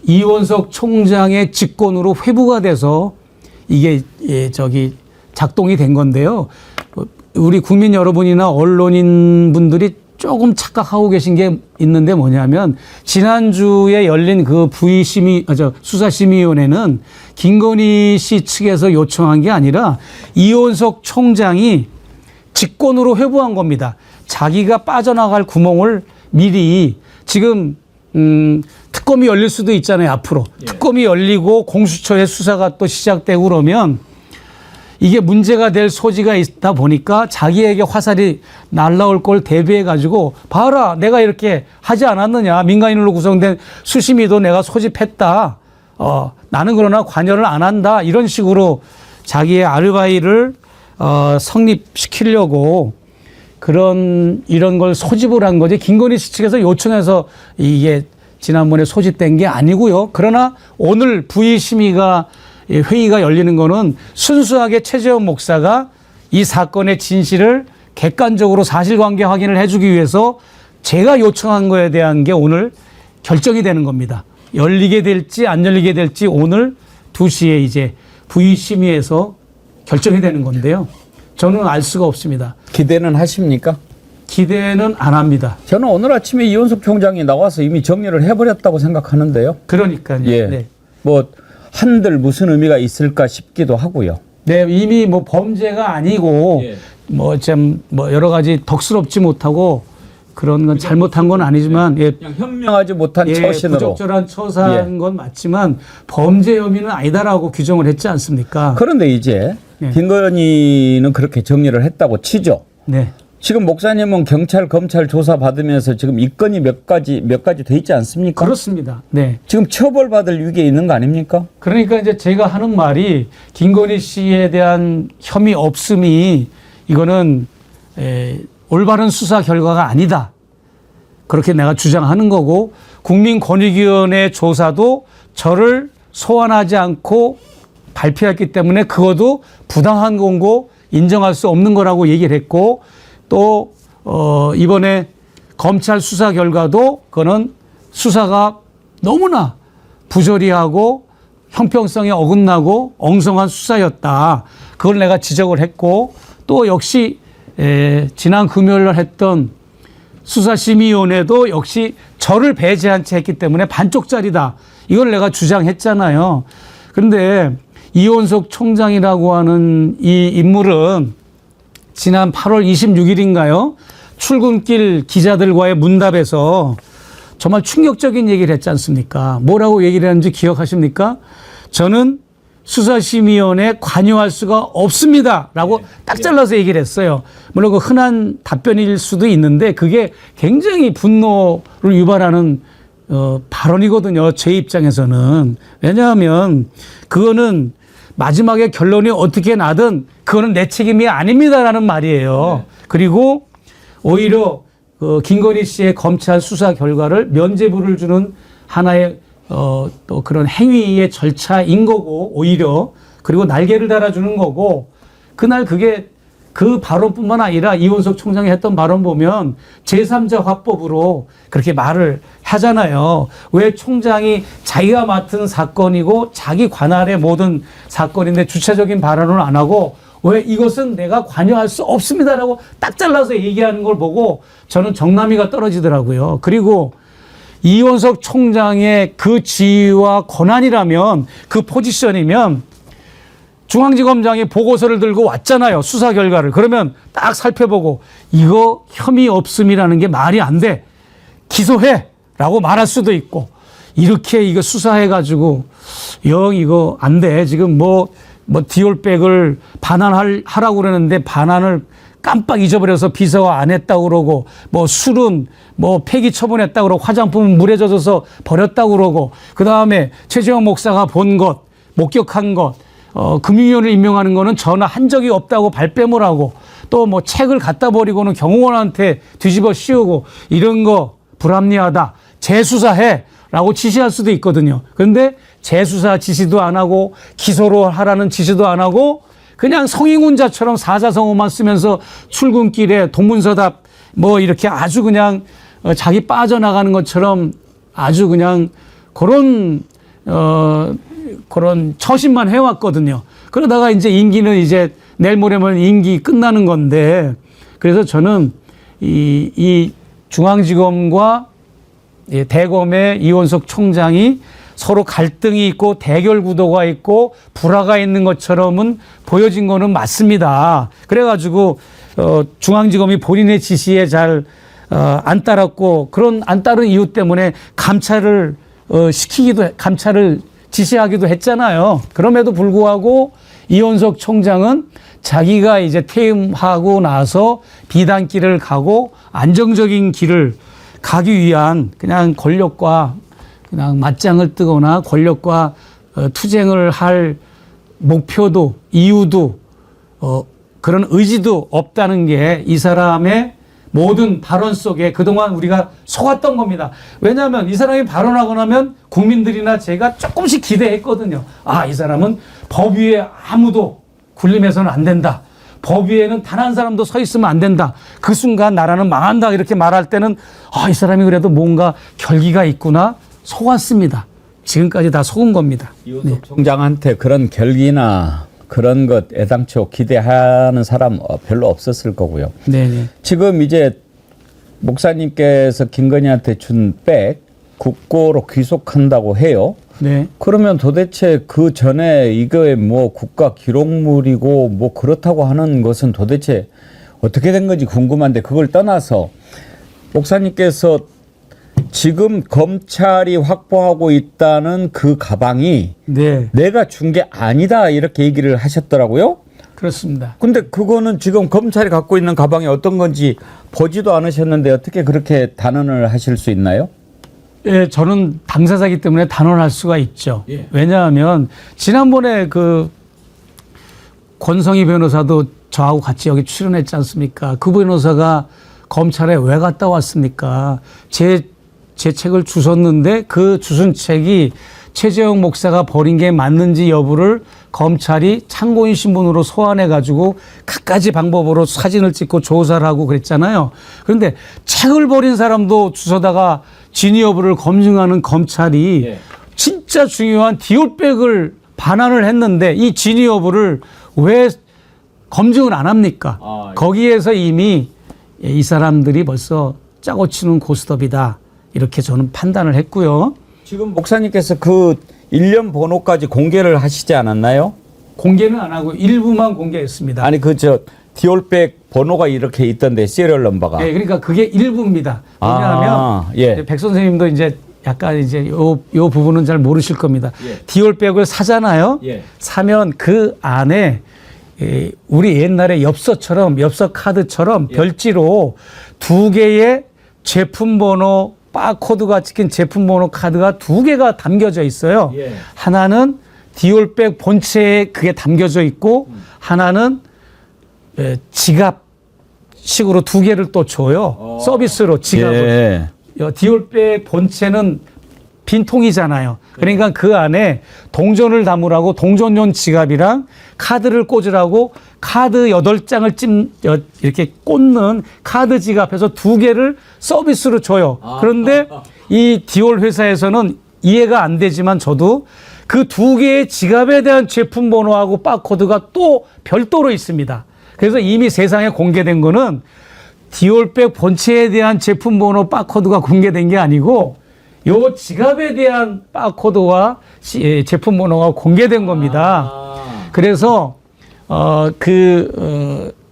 이원석 총장의 직권으로 회부가 돼서 이게 작동이 된 건데요. 우리 국민 여러분이나 언론인 분들이 조금 착각하고 계신 게 있는데 뭐냐면 지난주에 열린 그 수사심의위원회는 김건희 씨 측에서 요청한 게 아니라 이원석 총장이 직권으로 회부한 겁니다. 자기가 빠져나갈 구멍을 미리 지금 특검이 열릴 수도 있잖아요. 앞으로. 특검이 열리고 공수처의 수사가 또 시작되고 그러면 이게 문제가 될 소지가 있다 보니까 자기에게 화살이 날라올 걸 대비해 가지고 봐라 내가 이렇게 하지 않았느냐 민간인으로 구성된 수심위도 내가 소집했다. 나는 그러나 관여를 안 한다. 이런 식으로 자기의 아르바이를 성립시키려고 이런 걸 소집을 한 거지. 김건희 씨 측에서 요청해서 이게 지난번에 소집된 게 아니고요. 그러나 오늘 부의심의가 회의가 열리는 거는 순수하게 최재형 목사가 이 사건의 진실을 객관적으로 사실관계 확인을 해주기 위해서 제가 요청한 거에 대한 게 오늘 결정이 되는 겁니다. 열리게 될지 안 열리게 될지 오늘 2시에 이제 부의심의에서 결정이 되는 건데요. 저는 알 수가 없습니다. 기대는 하십니까? 기대는 안 합니다. 저는 오늘 아침에 이원석 총장이 나와서 이미 정리를 해버렸다고 생각하는데요. 그러니까요. 예. 네. 뭐 한들 무슨 의미가 있을까 싶기도 하고요. 네, 이미 뭐 범죄가 아니고 예. 뭐 여러 가지 덕스럽지 못하고 그런 건 잘못한 건 아니지만 예. 그냥 현명하지 못한 예, 처신으로. 부적절한 처사한 건 맞지만 범죄 혐의는 아니다라고 규정을 했지 않습니까? 그런데 이제 예. 김건희는 그렇게 정리를 했다고 치죠. 네. 지금 목사님은 경찰 검찰 조사 받으면서 지금 이 건이 몇 가지 돼 있지 않습니까? 그렇습니다. 네. 지금 처벌받을 위기에 있는 거 아닙니까? 그러니까 이제 제가 하는 말이 김건희 씨에 대한 혐의 없음이 이거는 올바른 수사 결과가 아니다. 그렇게 내가 주장하는 거고 국민권익위원회 조사도 저를 소환하지 않고 발표했기 때문에 그것도 부당한 공고 인정할 수 없는 거라고 얘기를 했고 또 이번에 검찰 수사 결과도 그거는 수사가 너무나 부조리하고 형평성에 어긋나고 엉성한 수사였다. 그걸 내가 지적을 했고 또 역시 지난 금요일 날 했던 수사심의위원회도 역시 저를 배제한 채 했기 때문에 반쪽짜리다. 이걸 내가 주장했잖아요. 그런데 이원석 총장이라고 하는 이 인물은 지난 8월 26일인가요? 출근길 기자들과의 문답에서 정말 충격적인 얘기를 했지 않습니까? 뭐라고 얘기를 했는지 기억하십니까? 저는 수사심의위원회에 관여할 수가 없습니다. 라고 딱 잘라서 얘기를 했어요. 물론 그 흔한 답변일 수도 있는데 그게 굉장히 분노를 유발하는 발언이거든요. 제 입장에서는. 왜냐하면 그거는 마지막에 결론이 어떻게 나든 그거는 내 책임이 아닙니다라는 말이에요. 그리고 오히려 김건희 씨의 검찰 수사 결과를 면죄부를 주는 하나의 또 그런 행위의 절차인 거고 오히려 그리고 날개를 달아주는 거고 그날 그게 그 발언뿐만 아니라 이원석 총장이 했던 발언 보면 제3자 화법으로 그렇게 말을 하잖아요. 왜 총장이 자기가 맡은 사건이고 자기 관할의 모든 사건인데 주체적인 발언을 안 하고 왜 이것은 내가 관여할 수 없습니다라고 딱 잘라서 얘기하는 걸 보고 저는 정남이가 떨어지더라고요. 그리고 이원석 총장의 그 지위와 권한이라면 그 포지션이면 중앙지검장이 보고서를 들고 왔잖아요. 수사 결과를. 그러면 딱 살펴보고 이거 혐의 없음이라는 게 말이 안 돼. 기소해. 라고 말할 수도 있고 이렇게 이거 수사해가지고 영 이거 안 돼. 지금 뭐 디올백을 반환하라고 그러는데 반환을 깜빡 잊어버려서 비서가 안 했다고 그러고 뭐 술은 뭐 폐기 처분했다고 그러고 화장품은 물에 젖어서 버렸다고 그러고 그다음에 최재형 목사가 본 것, 목격한 것 금융위원을 임명하는 거는 전혀 한 적이 없다고 발뺌을 하고 또 뭐 책을 갖다 버리고는 경호원한테 뒤집어 씌우고 이런 거 불합리하다. 재수사해. 라고 지시할 수도 있거든요. 그런데 재수사 지시도 안 하고 기소로 하라는 지시도 안 하고 그냥 성인군자처럼 사자성어만 쓰면서 출근길에 동문서답 뭐 이렇게 아주 그냥 자기 빠져나가는 것처럼 아주 그냥 그런 처신만 해왔거든요. 그러다가 이제 임기는 이제 내일 모레면 임기 끝나는 건데 그래서 저는 이 중앙지검과 대검의 이원석 총장이 서로 갈등이 있고 대결 구도가 있고 불화가 있는 것처럼은 보여진 거는 맞습니다. 그래가지고 중앙지검이 본인의 지시에 잘 안 따랐고 그런 안 따른 이유 때문에 감찰을 감찰을 지시하기도 했잖아요. 그럼에도 불구하고 이원석 총장은 자기가 이제 퇴임하고 나서 비단길을 가고 안정적인 길을 가기 위한 그냥 권력과 그냥 맞짱을 뜨거나 권력과 투쟁을 할 목표도 이유도 그런 의지도 없다는 게 이 사람의 모든 발언 속에 그동안 우리가 속았던 겁니다. 왜냐하면 이 사람이 발언하고 나면 국민들이나 제가 조금씩 기대했거든요. 아, 이 사람은 법 위에 아무도 군림해서는 안 된다. 법 위에는 단 한 사람도 서 있으면 안 된다. 그 순간 나라는 망한다. 이렇게 말할 때는 아, 이 사람이 그래도 뭔가 결기가 있구나. 속았습니다. 지금까지 다 속은 겁니다. 이원석 총장한테 그런 결기나 그런 것 애당초 기대하는 사람 별로 없었을 거고요. 네네. 지금 이제 목사님께서 김건희한테 준 백 국고로 귀속한다고 해요. 네. 그러면 도대체 그 전에 이거에 뭐 국가 기록물이고 뭐 그렇다고 하는 것은 도대체 어떻게 된 건지 궁금한데 그걸 떠나서 목사님께서 지금 검찰이 확보하고 있다는 그 가방이 네. 내가 준 게 아니다 이렇게 얘기를 하셨더라고요. 그렇습니다. 근데 그거는 지금 검찰이 갖고 있는 가방이 어떤 건지 보지도 않으셨는데 어떻게 그렇게 단언을 하실 수 있나요? 예, 저는 당사자이기 때문에 단언할 수가 있죠. 예. 왜냐하면 지난번에 그 권성희 변호사도 저하고 같이 여기 출연했지 않습니까? 그 변호사가 검찰에 왜 갔다 왔습니까? 제 책을 주웠는데 그 주순 책이 최재형 목사가 버린 게 맞는지 여부를 검찰이 참고인 신분으로 소환해가지고 갖가지 방법으로 사진을 찍고 조사를 하고 그랬잖아요. 그런데 책을 버린 사람도 주워다가 진위 여부를 검증하는 검찰이 예. 진짜 중요한 디올백을 반환을 했는데 이 진위 여부를 왜 검증을 안 합니까? 아, 예. 거기에서 이미 이 사람들이 벌써 짜고 치는 고스톱이다. 이렇게 저는 판단을 했고요. 지금 목사님께서 그 일련 번호까지 공개를 하시지 않았나요? 공개는 안 하고 일부만 공개했습니다. 아니 디올백 번호가 이렇게 있던데 시리얼 넘버가. 예, 그러니까 그게 일부입니다. 왜냐하면 예. 백 선생님도 이제 약간 이제 요 부분은 잘 모르실 겁니다. 예. 디올백을 사잖아요. 예. 사면 그 안에 우리 옛날에 엽서 카드처럼 예. 별지로 두 개의 제품 번호 바코드가 찍힌 제품 번호 카드가 두 개가 담겨져 있어요. 예. 하나는 디올백 본체에 그게 담겨져 있고 하나는 지갑식으로 두 개를 또 줘요. 서비스로 지갑을. 예. 디올백 본체는 빈통이잖아요. 그러니까 그 안에 동전을 담으라고 동전용 지갑이랑 카드를 꽂으라고 카드 8장을 이렇게 꽂는 카드 지갑에서 두 개를 서비스로 줘요. 그런데 이 디올 회사에서는 이해가 안 되지만 저도 그 두 개의 지갑에 대한 제품 번호하고 바코드가 또 별도로 있습니다. 그래서 이미 세상에 공개된 거는 디올백 본체에 대한 제품 번호 바코드가 공개된 게 아니고 요 지갑에 대한 바코드와 제품 번호가 공개된 겁니다. 그래서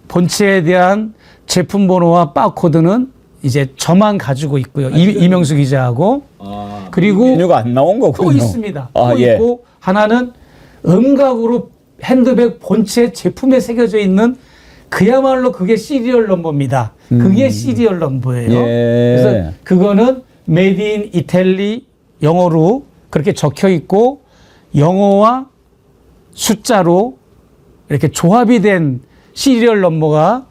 본체에 대한 제품 번호와 바코드는 이제 저만 가지고 있고요. 이명수 기자하고 그리고 메뉴가 안 나온 거군요. 또 있습니다. 아, 또 예. 있고 하나는 음각으로 핸드백 본체 제품에 새겨져 있는 그야말로 그게 시리얼 넘버입니다. 그게 시리얼 넘버예요. 예. 그래서 그거는 메이드 인 이탈리 영어로 그렇게 적혀 있고 영어와 숫자로 이렇게 조합이 된 시리얼 넘버가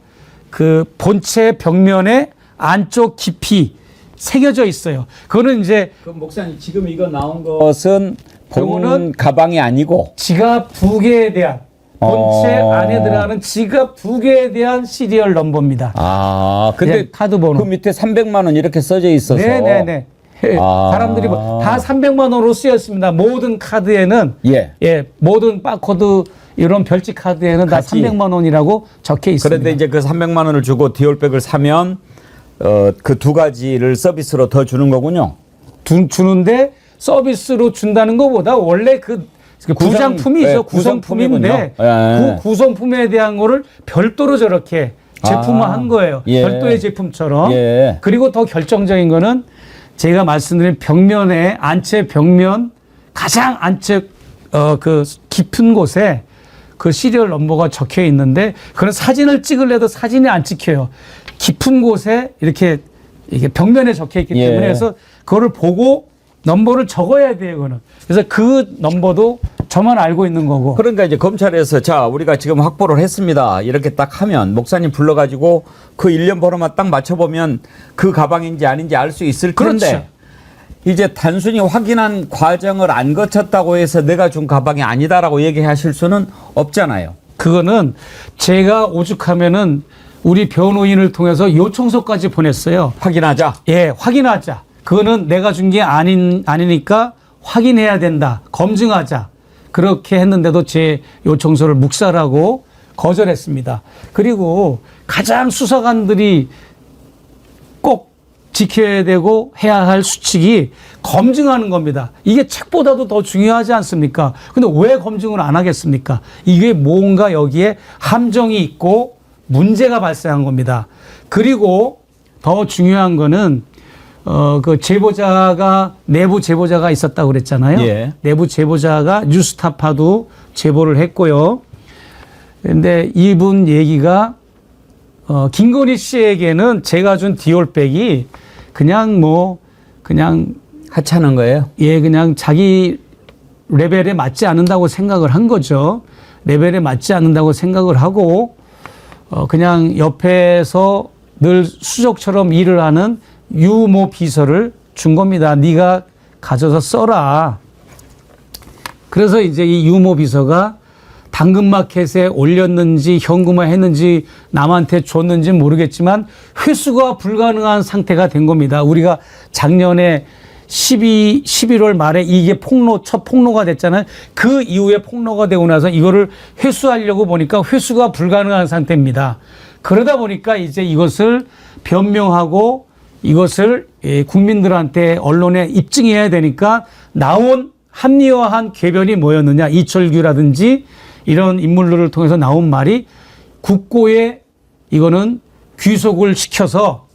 그 본체 벽면에 안쪽 깊이 새겨져 있어요. 그거는 이제 그럼 목사님 지금 이거 나온 것은 본 요거는 가방이 아니고 지갑 두 개에 대한 본체 안에 들어가는 지갑 두 개에 대한 시리얼 넘버입니다. 근데 네, 카드 번호. 그 밑에 300만 원 이렇게 써져 있어서 네네네. 사람들이 다 300만 원으로 쓰였습니다. 모든 카드에는 예. 모든 바코드 이런 별지 카드에는 다 같이. 300만 원이라고 적혀 있습니다. 그런데 이제 그 300만 원을 주고 디올백을 사면 그 두 가지를 서비스로 더 주는 거군요. 주는데 서비스로 준다는 것보다 원래 그 구상품이죠. 예, 구성품인데 구성품이군요. 그 구성품에 대한 거를 별도로 저렇게 제품화한 거예요. 예. 별도의 제품처럼. 예. 그리고 더 결정적인 거는 제가 말씀드린 벽면에 안채 벽면 가장 안채 그 깊은 곳에 그 시리얼 넘버가 적혀 있는데 그런 사진을 찍으려도 사진이 안 찍혀요. 깊은 곳에 이게 벽면에 적혀 있기 예. 때문에 그래서 그거를 보고 넘버를 적어야 돼요, 그거는. 그래서 그 넘버도 저만 알고 있는 거고. 그러니까 이제 검찰에서 자 우리가 지금 확보를 했습니다 이렇게 딱 하면 목사님 불러가지고 그 일련 번호만 딱 맞춰보면 그 가방인지 아닌지 알 수 있을 텐데 그렇죠. 이제 단순히 확인한 과정을 안 거쳤다고 해서 내가 준 가방이 아니다라고 얘기하실 수는 없잖아요. 그거는 제가 오죽하면은 우리 변호인을 통해서 요청서까지 보냈어요. 확인하자. 예, 확인하자. 그거는 내가 준 게 아니니까 확인해야 된다. 검증하자. 그렇게 했는데도 제 요청서를 묵살하고 거절했습니다. 그리고 가장 수사관들이 꼭 지켜야 되고 해야 할 수칙이 검증하는 겁니다. 이게 책보다도 더 중요하지 않습니까? 근데 왜 검증을 안 하겠습니까? 이게 뭔가 여기에 함정이 있고 문제가 발생한 겁니다. 그리고 더 중요한 거는 그 제보자가 내부 제보자가 있었다고 그랬잖아요. 예. 내부 제보자가 뉴스타파도 제보를 했고요. 근데 이분 얘기가 김건희 씨에게는 제가 준 디올백이 그냥 하찮은 거예요. 예, 그냥 자기 레벨에 맞지 않는다고 생각을 한 거죠. 레벨에 맞지 않는다고 생각을 하고 그냥 옆에서 늘 수족처럼 일을 하는 유모 비서를 준 겁니다. 네가 가져서 써라. 그래서 이제 이 유모 비서가 당근마켓에 올렸는지 현금화했는지 남한테 줬는지 모르겠지만 회수가 불가능한 상태가 된 겁니다. 우리가 작년에 11월 말에 이게 첫 폭로가 됐잖아요. 그 이후에 폭로가 되고 나서 이거를 회수하려고 보니까 회수가 불가능한 상태입니다. 그러다 보니까 이제 이것을 변명하고 이것을 국민들한테 언론에 입증해야 되니까 나온 합리화한 궤변이 뭐였느냐. 이철규라든지 이런 인물들을 통해서 나온 말이 국고에 이거는 귀속을 시켜서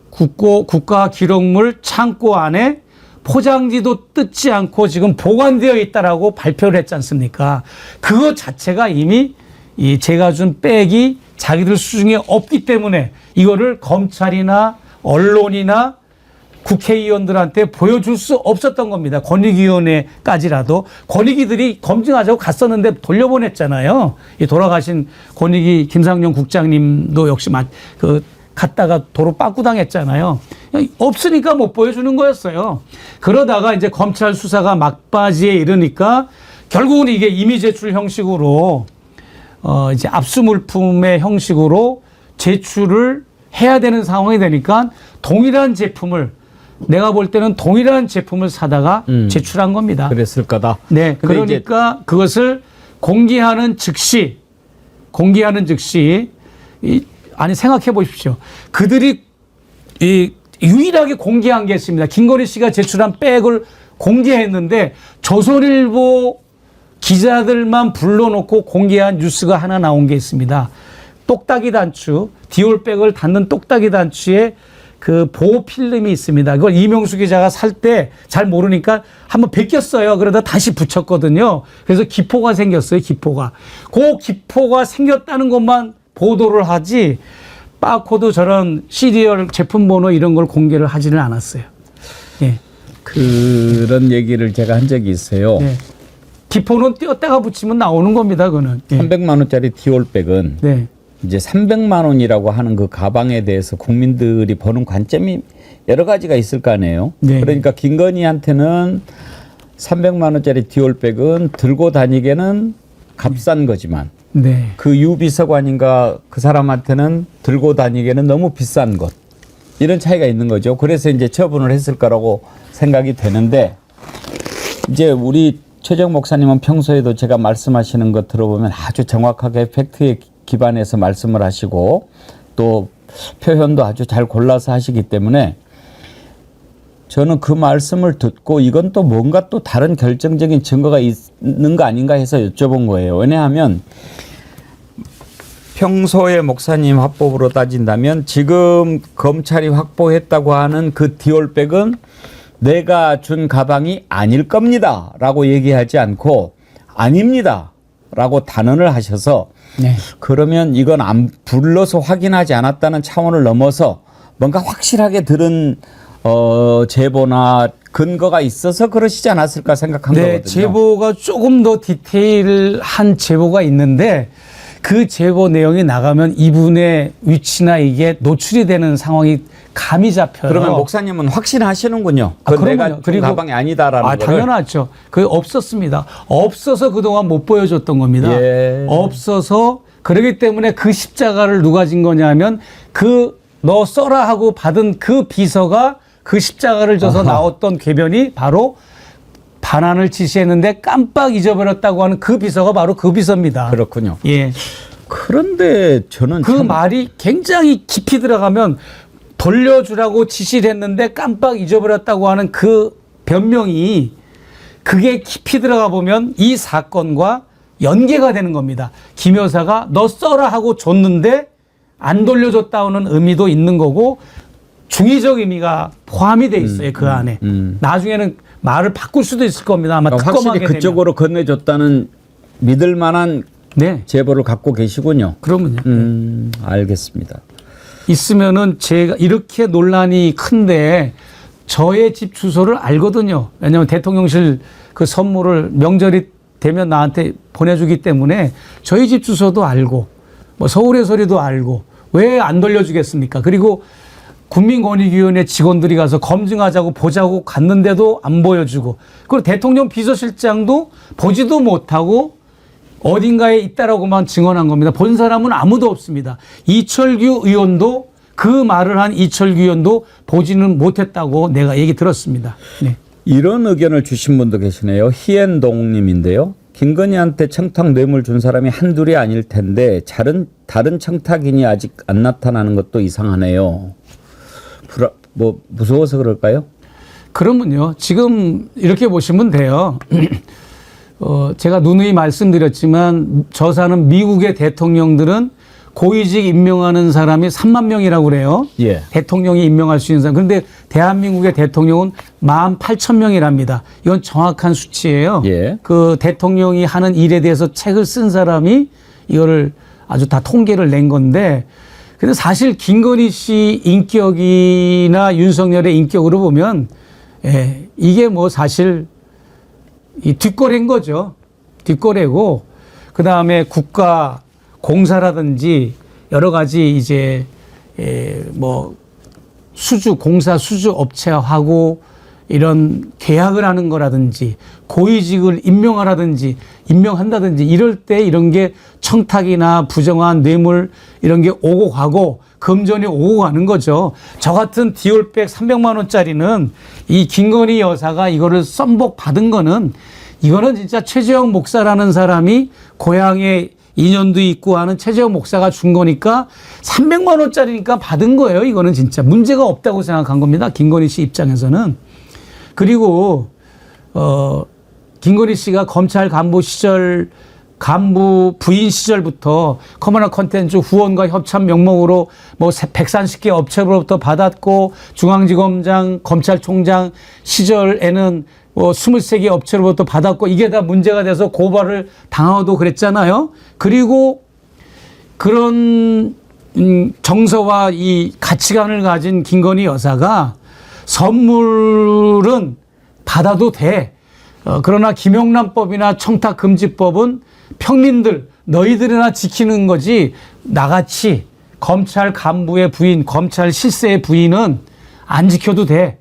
국가 기록물 창고 안에 포장지도 뜯지 않고 지금 보관되어 있다라고 발표를 했지 않습니까? 그거 자체가 이미 이 제가 준 백이 자기들 수중에 없기 때문에 이거를 검찰이나 언론이나 국회의원들한테 보여줄 수 없었던 겁니다. 권익위원회까지라도 권익위들이 검증하자고 갔었는데 돌려보냈잖아요. 이 돌아가신 권익위 김상용 국장님도 역시 갔다가 도로 빠꾸당했잖아요. 없으니까 못 보여주는 거였어요. 그러다가 이제 검찰 수사가 막바지에 이르니까 결국은 이게 임의 제출 형식으로 이제 압수물품의 형식으로 제출을 해야 되는 상황이 되니까 동일한 제품을 내가 볼 때는 동일한 제품을 사다가 제출한 겁니다. 그랬을 거다. 네. 그러니까 그것을 공개하는 즉시 아니 생각해 보십시오. 그들이 유일하게 공개한 게 있습니다. 김건희 씨가 제출한 백을 공개했는데 조선일보 기자들만 불러놓고 공개한 뉴스가 하나 나온 게 있습니다. 똑딱이 단추, 디올백을 닫는 똑딱이 단추에 그 보호 필름이 있습니다. 그걸 이명수 기자가 살 때 잘 모르니까 한번 벗겼어요. 그러다 다시 붙였거든요. 그래서 기포가 생겼어요. 기포가. 그 기포가 생겼다는 것만 보도를 하지 바코드 저런 시리얼 제품 번호 이런 걸 공개를 하지는 않았어요. 예. 그런 얘기를 제가 한 적이 있어요. 네. 기포는 띄었다가 붙이면 나오는 겁니다. 그거는. 예. 300만 원짜리 디올백은 네. 이제 300만 원이라고 하는 그 가방에 대해서 국민들이 보는 관점이 여러 가지가 있을 거 아니에요. 네. 그러니까 김건희한테는 300만 원짜리 디올백은 들고 다니기에는 값싼 거지만 네. 그 유비서관인가 그 사람한테는 들고 다니기에는 너무 비싼 것. 이런 차이가 있는 거죠. 그래서 이제 처분을 했을 거라고 생각이 되는데 이제 우리 최정 목사님은 평소에도 제가 말씀하시는 것 들어보면 아주 정확하게 팩트에 기반해서 말씀을 하시고 또 표현도 아주 잘 골라서 하시기 때문에 저는 그 말씀을 듣고 이건 또 뭔가 또 다른 결정적인 증거가 있는 거 아닌가 해서 여쭤본 거예요. 왜냐하면 평소에 목사님 화법으로 따진다면 지금 검찰이 확보했다고 하는 그 디올백은 내가 준 가방이 아닐 겁니다 라고 얘기하지 않고 아닙니다 라고 단언을 하셔서 네. 그러면 이건 안 불러서 확인하지 않았다는 차원을 넘어서 뭔가 확실하게 들은 제보나 근거가 있어서 그러시지 않았을까 생각한 네, 거거든요. 제보가 조금 더 디테일한 제보가 있는데 그 제보 내용이 나가면 이분의 위치나 이게 노출이 되는 상황이 감이 잡혀요. 그러면 목사님은 확신하시는군요. 그 내가 준 가방이 아니다라는 거를. 당연하죠. 그게 없었습니다. 없어서 그동안 못 보여줬던 겁니다. 예. 없어서 그러기 때문에 그 십자가를 누가 진 거냐면 그 너 써라 하고 받은 그 비서가 그 십자가를 져서 나왔던 궤변이 바로 반환을 지시했는데 깜빡 잊어버렸다고 하는 그 비서가 바로 그 비서입니다. 그렇군요. 예. 그런데 저는 그 말이 굉장히 깊이 들어가면 돌려주라고 지시를 했는데 깜빡 잊어버렸다고 하는 그 변명이 그게 깊이 들어가 보면 이 사건과 연계가 되는 겁니다. 김 여사가 너 써라 하고 줬는데 안 돌려줬다는 의미도 있는 거고 중의적 의미가 포함이 돼 있어요. 그 안에. 나중에는 말을 바꿀 수도 있을 겁니다. 아마 특검하게 확실히 그쪽으로 건네줬다는 믿을 만한 네. 제보를 갖고 계시군요. 그러면요. 알겠습니다. 있으면은 제가 이렇게 논란이 큰데 저의 집 주소를 알거든요. 왜냐하면 대통령실 그 선물을 명절이 되면 나한테 보내주기 때문에 저희 집 주소도 알고 뭐 서울의 소리도 알고 왜 안 돌려주겠습니까? 그리고 국민권익위원회 직원들이 가서 검증하자고 보자고 갔는데도 안 보여주고 그리고 대통령 비서실장도 보지도 못하고 어딘가에 있다라고만 증언한 겁니다. 본 사람은 아무도 없습니다. 이철규 의원도 그 말을 한 이철규 의원도 보지는 못했다고 내가 얘기 들었습니다. 네. 이런 의견을 주신 분도 계시네요. 희엔동님인데요. 김건희한테 청탁 뇌물 준 사람이 한둘이 아닐 텐데 다른 청탁인이 아직 안 나타나는 것도 이상하네요. 무서워서 그럴까요? 그러면요. 지금 이렇게 보시면 돼요. 제가 누누이 말씀드렸지만 저 사는 미국의 대통령들은 고위직 임명하는 사람이 3만 명이라고 그래요. 예. 대통령이 임명할 수 있는 사람. 그런데 대한민국의 대통령은 18,000명이랍니다. 이건 정확한 수치예요. 예. 그 대통령이 하는 일에 대해서 책을 쓴 사람이 이거를 아주 다 통계를 낸 건데, 근데 사실 김건희 씨 인격이나 윤석열의 인격으로 보면 이게 뭐 사실 이 뒷거래인 거죠. 뒷거래고, 그 다음에 국가 공사라든지 여러 가지 이제 뭐 공사 수주 업체하고 이런 계약을 하는 거라든지 고위직을 임명한다든지 이럴 때 이런 게 청탁이나 부정한 뇌물 이런 게 오고 가고 금전이 오고 가는 거죠. 저 같은 디올백 300만 원짜리는 이 김건희 여사가 이거를 썸복 받은 거는 이거는 진짜 최재형 목사라는 사람이 고향에 인연도 있고 하는 최재형 목사가 준 거니까 300만 원짜리니까 받은 거예요. 이거는 진짜 문제가 없다고 생각한 겁니다. 김건희 씨 입장에서는. 그리고 김건희 씨가 검찰 간부 부인 시절부터 커머너 컨텐츠 후원과 협찬 명목으로 뭐 130개 업체로부터 받았고, 중앙지검장 검찰총장 시절에는 뭐 23개 업체로부터 받았고, 이게 다 문제가 돼서 고발을 당하고도 그랬잖아요. 그리고 그런 정서와 이 가치관을 가진 김건희 여사가 선물은 받아도 돼. 그러나 김영란법이나 청탁금지법은 평민들 너희들이나 지키는 거지, 나같이 검찰 간부의 부인, 검찰 실세의 부인은 안 지켜도 돼.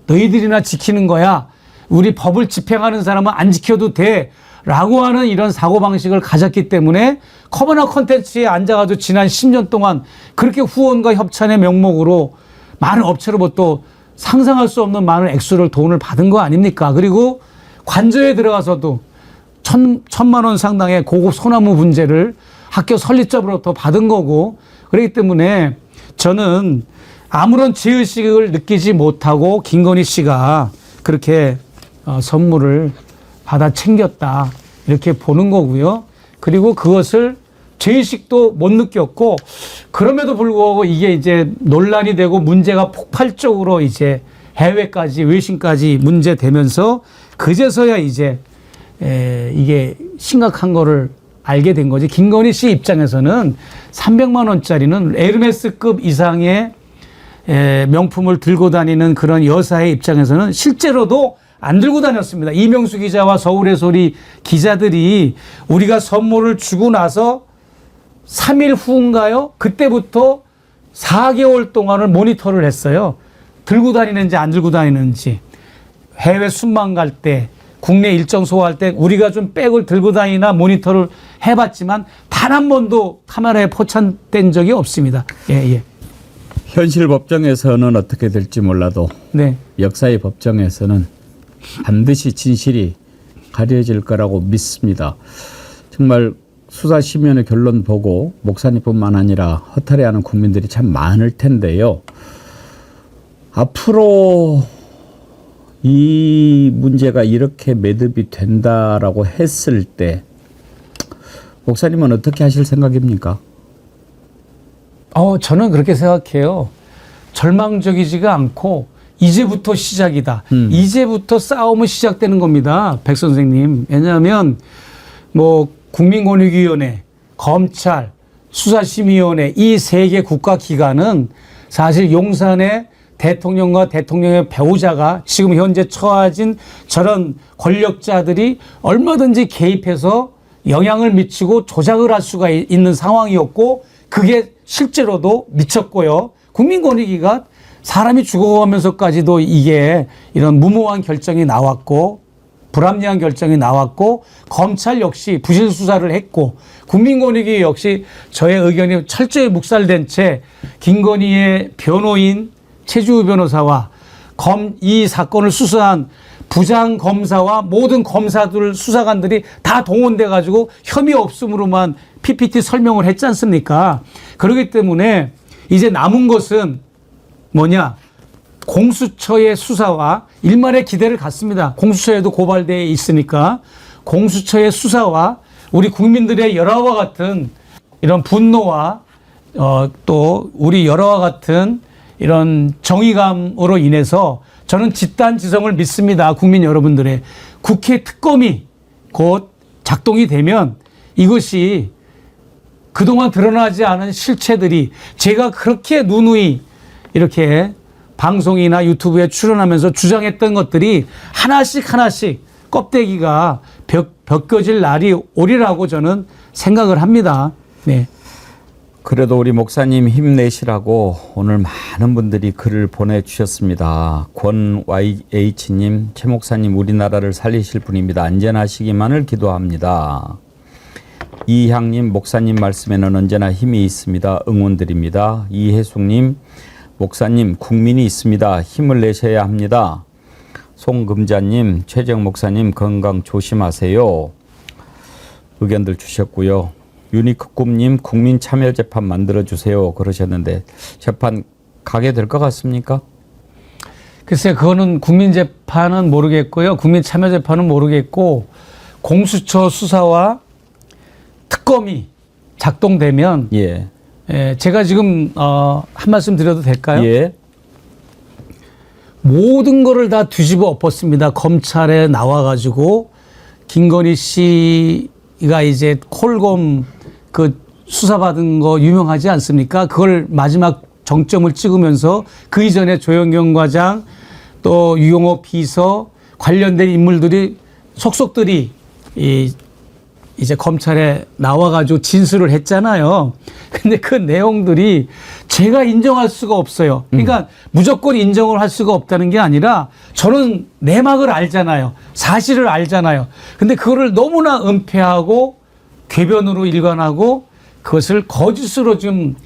너희들이나 지키는 거야. 우리 법을 집행하는 사람은 안 지켜도 돼. 라고 하는 이런 사고방식을 가졌기 때문에 커머너 컨텐츠에 앉아가지고 지난 10년 동안 그렇게 후원과 협찬의 명목으로 많은 업체로부터 상상할 수 없는 많은 액수를 돈을 받은 거 아닙니까? 그리고 관저에 들어가서도 1,000만 원 상당의 고급 소나무 분재를 학교 설립자로부터 받은 거고, 그렇기 때문에 저는 아무런 죄의식을 느끼지 못하고 김건희 씨가 그렇게 선물을 받아 챙겼다, 이렇게 보는 거고요. 그리고 그것을 죄의식도 못 느꼈고, 그럼에도 불구하고 이게 이제 논란이 되고 문제가 폭발적으로 이제 해외까지 외신까지 문제되면서 그제서야 이제 이게 심각한 거를 알게 된 거지. 김건희 씨 입장에서는 300만 원짜리는 에르메스급 이상의 명품을 들고 다니는 그런 여사의 입장에서는 실제로도 안 들고 다녔습니다. 이명수 기자와 서울의 소리 기자들이 우리가 선물을 주고 나서 3일 후인가요? 그때부터 4개월 동안을 모니터를 했어요. 들고 다니는지 안 들고 다니는지. 해외 순방 갈 때, 국내 일정 소화할 때 우리가 좀 백을 들고 다니나 모니터를 해봤지만 단 한 번도 카메라에 포착된 적이 없습니다. 예. 현실 법정에서는 어떻게 될지 몰라도 네. 역사의 법정에서는 반드시 진실이 가려질 거라고 믿습니다. 정말 수사심의원의 결론 보고 목사님뿐만 아니라 허탈해하는 국민들이 참 많을 텐데요. 앞으로 이 문제가 이렇게 매듭이 된다라고 했을 때 목사님은 어떻게 하실 생각입니까? 저는 그렇게 생각해요. 절망적이지가 않고 이제부터 시작이다. 이제부터 싸움은 시작되는 겁니다. 백 선생님. 왜냐하면 뭐 국민권익위원회, 검찰, 수사심의위원회 이 세 개 국가기관은 사실 용산의 대통령과 대통령의 배우자가 지금 현재 처해진 저런 권력자들이 얼마든지 개입해서 영향을 미치고 조작을 할 수가 있는 상황이었고, 그게 실제로도 미쳤고요. 국민권익위가 사람이 죽어가면서까지도 이게 이런 무모한 결정이 나왔고 불합리한 결정이 나왔고, 검찰 역시 부실 수사를 했고, 국민권익위 역시 저의 의견이 철저히 묵살된 채 김건희의 변호인 최주우 변호사와 이 사건을 수사한 부장검사와 모든 검사들 수사관들이 다 동원돼 가지고 혐의 없음으로만 PPT 설명을 했지 않습니까? 그렇기 때문에 이제 남은 것은 뭐냐? 공수처의 수사와 일말의 기대를 갖습니다. 공수처에도 고발되어 있으니까 공수처의 수사와 우리 국민들의 열화와 같은 이런 분노와 또 우리 여러와 같은 이런 정의감으로 인해서 저는 집단지성을 믿습니다. 국민 여러분들의 국회 특검이 곧 작동이 되면 이것이 그동안 드러나지 않은 실체들이 제가 그렇게 누누이 이렇게 방송이나 유튜브에 출연하면서 주장했던 것들이 하나씩 하나씩 껍데기가 벗겨질 날이 오리라고 저는 생각을 합니다. 네. 그래도 우리 목사님 힘내시라고 오늘 많은 분들이 글을 보내주셨습니다. 권YH님, 최 목사님 우리나라를 살리실 분입니다. 안전하시기만을 기도합니다. 이향님, 목사님 말씀에는 언제나 힘이 있습니다. 응원드립니다. 이혜숙님, 목사님 국민이 있습니다. 힘을 내셔야 합니다. 송금자님, 최정 목사님 건강 조심하세요. 의견들 주셨고요. 유니크꿈님, 국민 참여 재판 만들어 주세요 그러셨는데 재판 가게 될 것 같습니까? 글쎄 그거는 국민 재판은 모르겠고요. 국민 참여 재판은 모르겠고 공수처 수사와 특검이 작동되면 예. 제가 지금 한 말씀 드려도 될까요? 예. 모든 거를 다 뒤집어 엎었습니다. 검찰에 나와가지고 김건희 씨가 이제 콜검 그 수사받은 거 유명하지 않습니까? 그걸 마지막 정점을 찍으면서 그 이전에 조영경 과장 또 유용호 비서 관련된 인물들이 속속들이 이제 검찰에 나와가지고 진술을 했잖아요. 근데 그 내용들이 제가 인정할 수가 없어요. 그러니까 무조건 인정을 할 수가 없다는 게 아니라 저는 내막을 알잖아요. 사실을 알잖아요. 근데 그거를 너무나 은폐하고 궤변으로 일관하고 그것을 거짓으로 좀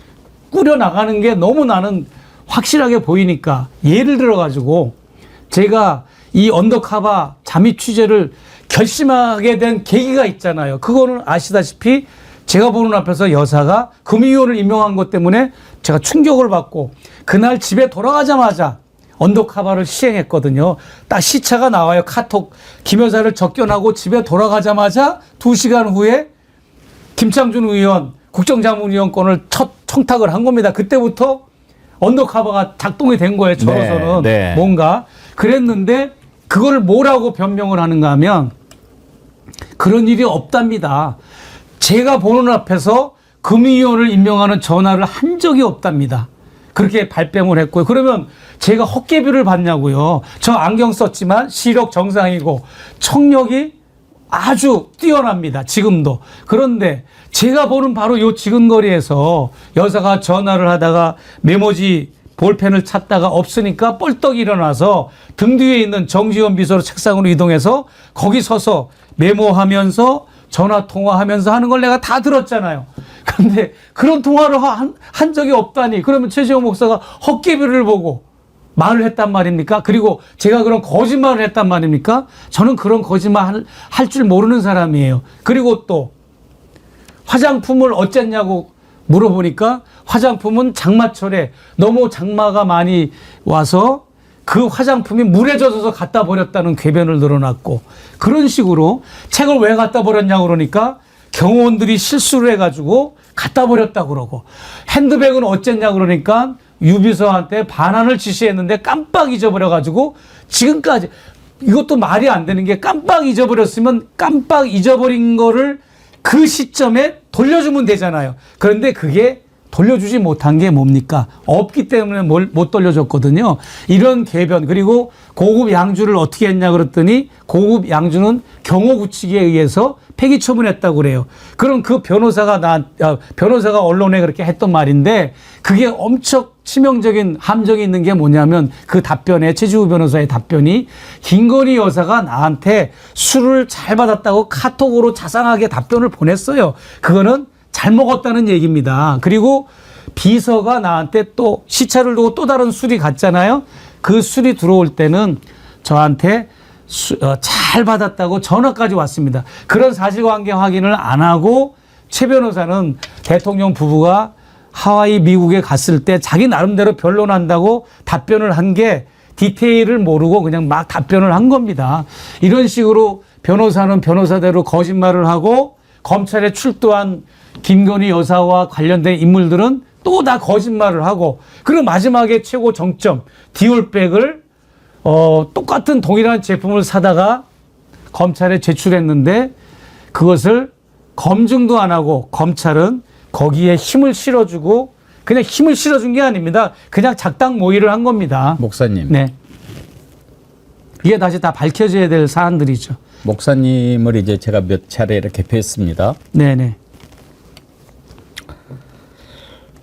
꾸려나가는 게 너무 나는 확실하게 보이니까 예를 들어가지고 제가 이 언더커버 잠입 취재를 결심하게 된 계기가 있잖아요. 그거는 아시다시피 제가 보는 앞에서 여사가 금융위원을 임명한 것 때문에 제가 충격을 받고 그날 집에 돌아가자마자 언더커버를 시행했거든요. 딱 시차가 나와요. 카톡 김 여사를 접견하고 집에 돌아가자마자 2시간 후에 김창준 의원 국정자문위원권을 첫 청탁을 한 겁니다. 그때부터 언더커버가 작동이 된 거예요. 저로서는 네. 뭔가 그랬는데 그걸 뭐라고 변명을 하는가 하면 그런 일이 없답니다. 제가 보는 앞에서 금융위원을 임명하는 전화를 한 적이 없답니다. 그렇게 발뺌을 했고요. 그러면 제가 헛개비를 받냐고요. 저 안경 썼지만 시력 정상이고 청력이 아주 뛰어납니다. 지금도. 그런데 제가 보는 바로 요 지근거리에서 여사가 전화를 하다가 메모지 볼펜을 찾다가 없으니까 뻘떡 일어나서 등 뒤에 있는 정지원 비서로 책상으로 이동해서 거기 서서 메모하면서 전화 통화하면서 하는 걸 내가 다 들었잖아요. 그런데 그런 통화를 한 적이 없다니. 그러면 최재형 목사가 헛개비를 보고 말을 했단 말입니까? 그리고 제가 그런 거짓말을 했단 말입니까? 저는 그런 거짓말 할 줄 모르는 사람이에요. 그리고 또 화장품을 어쨌냐고 물어보니까 화장품은 장마철에 너무 장마가 많이 와서 그 화장품이 물에 젖어서 갖다 버렸다는 궤변을 늘어놨고 그런 식으로 책을 왜 갖다 버렸냐고 그러니까 경호원들이 실수를 해가지고 갖다 버렸다고 그러고 핸드백은 어쨌냐고 그러니까 유비서한테 반환을 지시했는데 깜빡 잊어버려가지고 지금까지 이것도 말이 안 되는 게 깜빡 잊어버렸으면 깜빡 잊어버린 거를 그 시점에 돌려주면 되잖아요. 그런데 그게 돌려주지 못한 게 뭡니까? 없기 때문에 못 돌려줬거든요. 이런 궤변 그리고 고급 양주를 어떻게 했냐 그랬더니 고급 양주는 경호 구칙에 의해서 폐기 처분했다고 그래요. 그럼 그 변호사가 언론에 그렇게 했던 말인데 그게 엄청 치명적인 함정이 있는 게 뭐냐면 그 답변에 최지우 변호사의 답변이 김건희 여사가 나한테 술을 잘 받았다고 카톡으로 자상하게 답변을 보냈어요. 그거는 잘 먹었다는 얘기입니다. 그리고 비서가 나한테 또 시차를 두고 또 다른 술이 갔잖아요. 그 술이 들어올 때는 저한테 잘 받았다고 전화까지 왔습니다. 그런 사실관계 확인을 안 하고 최 변호사는 대통령 부부가 하와이 미국에 갔을 때 자기 나름대로 변론한다고 답변을 한 게 디테일을 모르고 그냥 막 답변을 한 겁니다. 이런 식으로 변호사는 변호사대로 거짓말을 하고 검찰에 출두한 김건희 여사와 관련된 인물들은 또 다 거짓말을 하고 그리고 마지막에 최고 정점 디올백을 똑같은 동일한 제품을 사다가 검찰에 제출했는데 그것을 검증도 안 하고 검찰은 거기에 힘을 실어주고 그냥 힘을 실어준 게 아닙니다. 그냥 작당 모의를 한 겁니다. 목사님. 네. 이게 다시 다 밝혀져야 될 사안들이죠. 목사님을 이제 제가 몇 차례 이렇게 뵀습니다. 네네.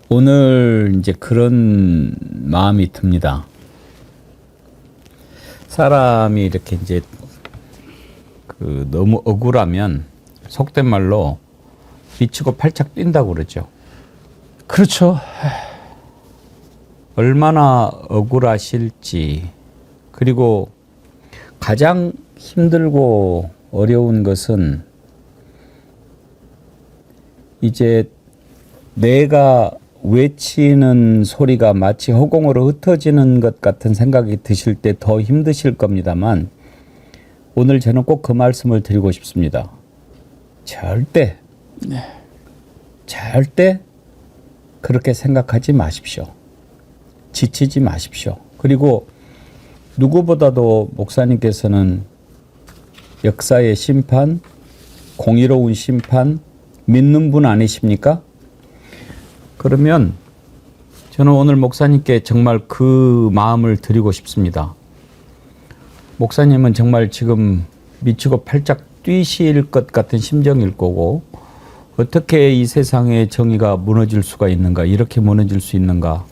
오늘 이제 그런 마음이 듭니다. 사람이 이렇게 이제 너무 억울하면 속된 말로 미치고 팔짝 뛴다고 그러죠. 그렇죠. 얼마나 억울하실지, 그리고 가장 힘들고 어려운 것은 이제 내가 외치는 소리가 마치 허공으로 흩어지는 것 같은 생각이 드실 때 더 힘드실 겁니다만, 오늘 저는 꼭 그 말씀을 드리고 싶습니다. 절대 그렇게 생각하지 마십시오. 지치지 마십시오. 그리고 누구보다도 목사님께서는 역사의 심판, 공의로운 심판 믿는 분 아니십니까? 그러면 저는 오늘 목사님께 정말 그 마음을 드리고 싶습니다. 목사님은 정말 지금 미치고 팔짝 뛰실 것 같은 심정일 거고, 어떻게 이 세상의 정의가 무너질 수가 있는가, 이렇게 무너질 수 있는가,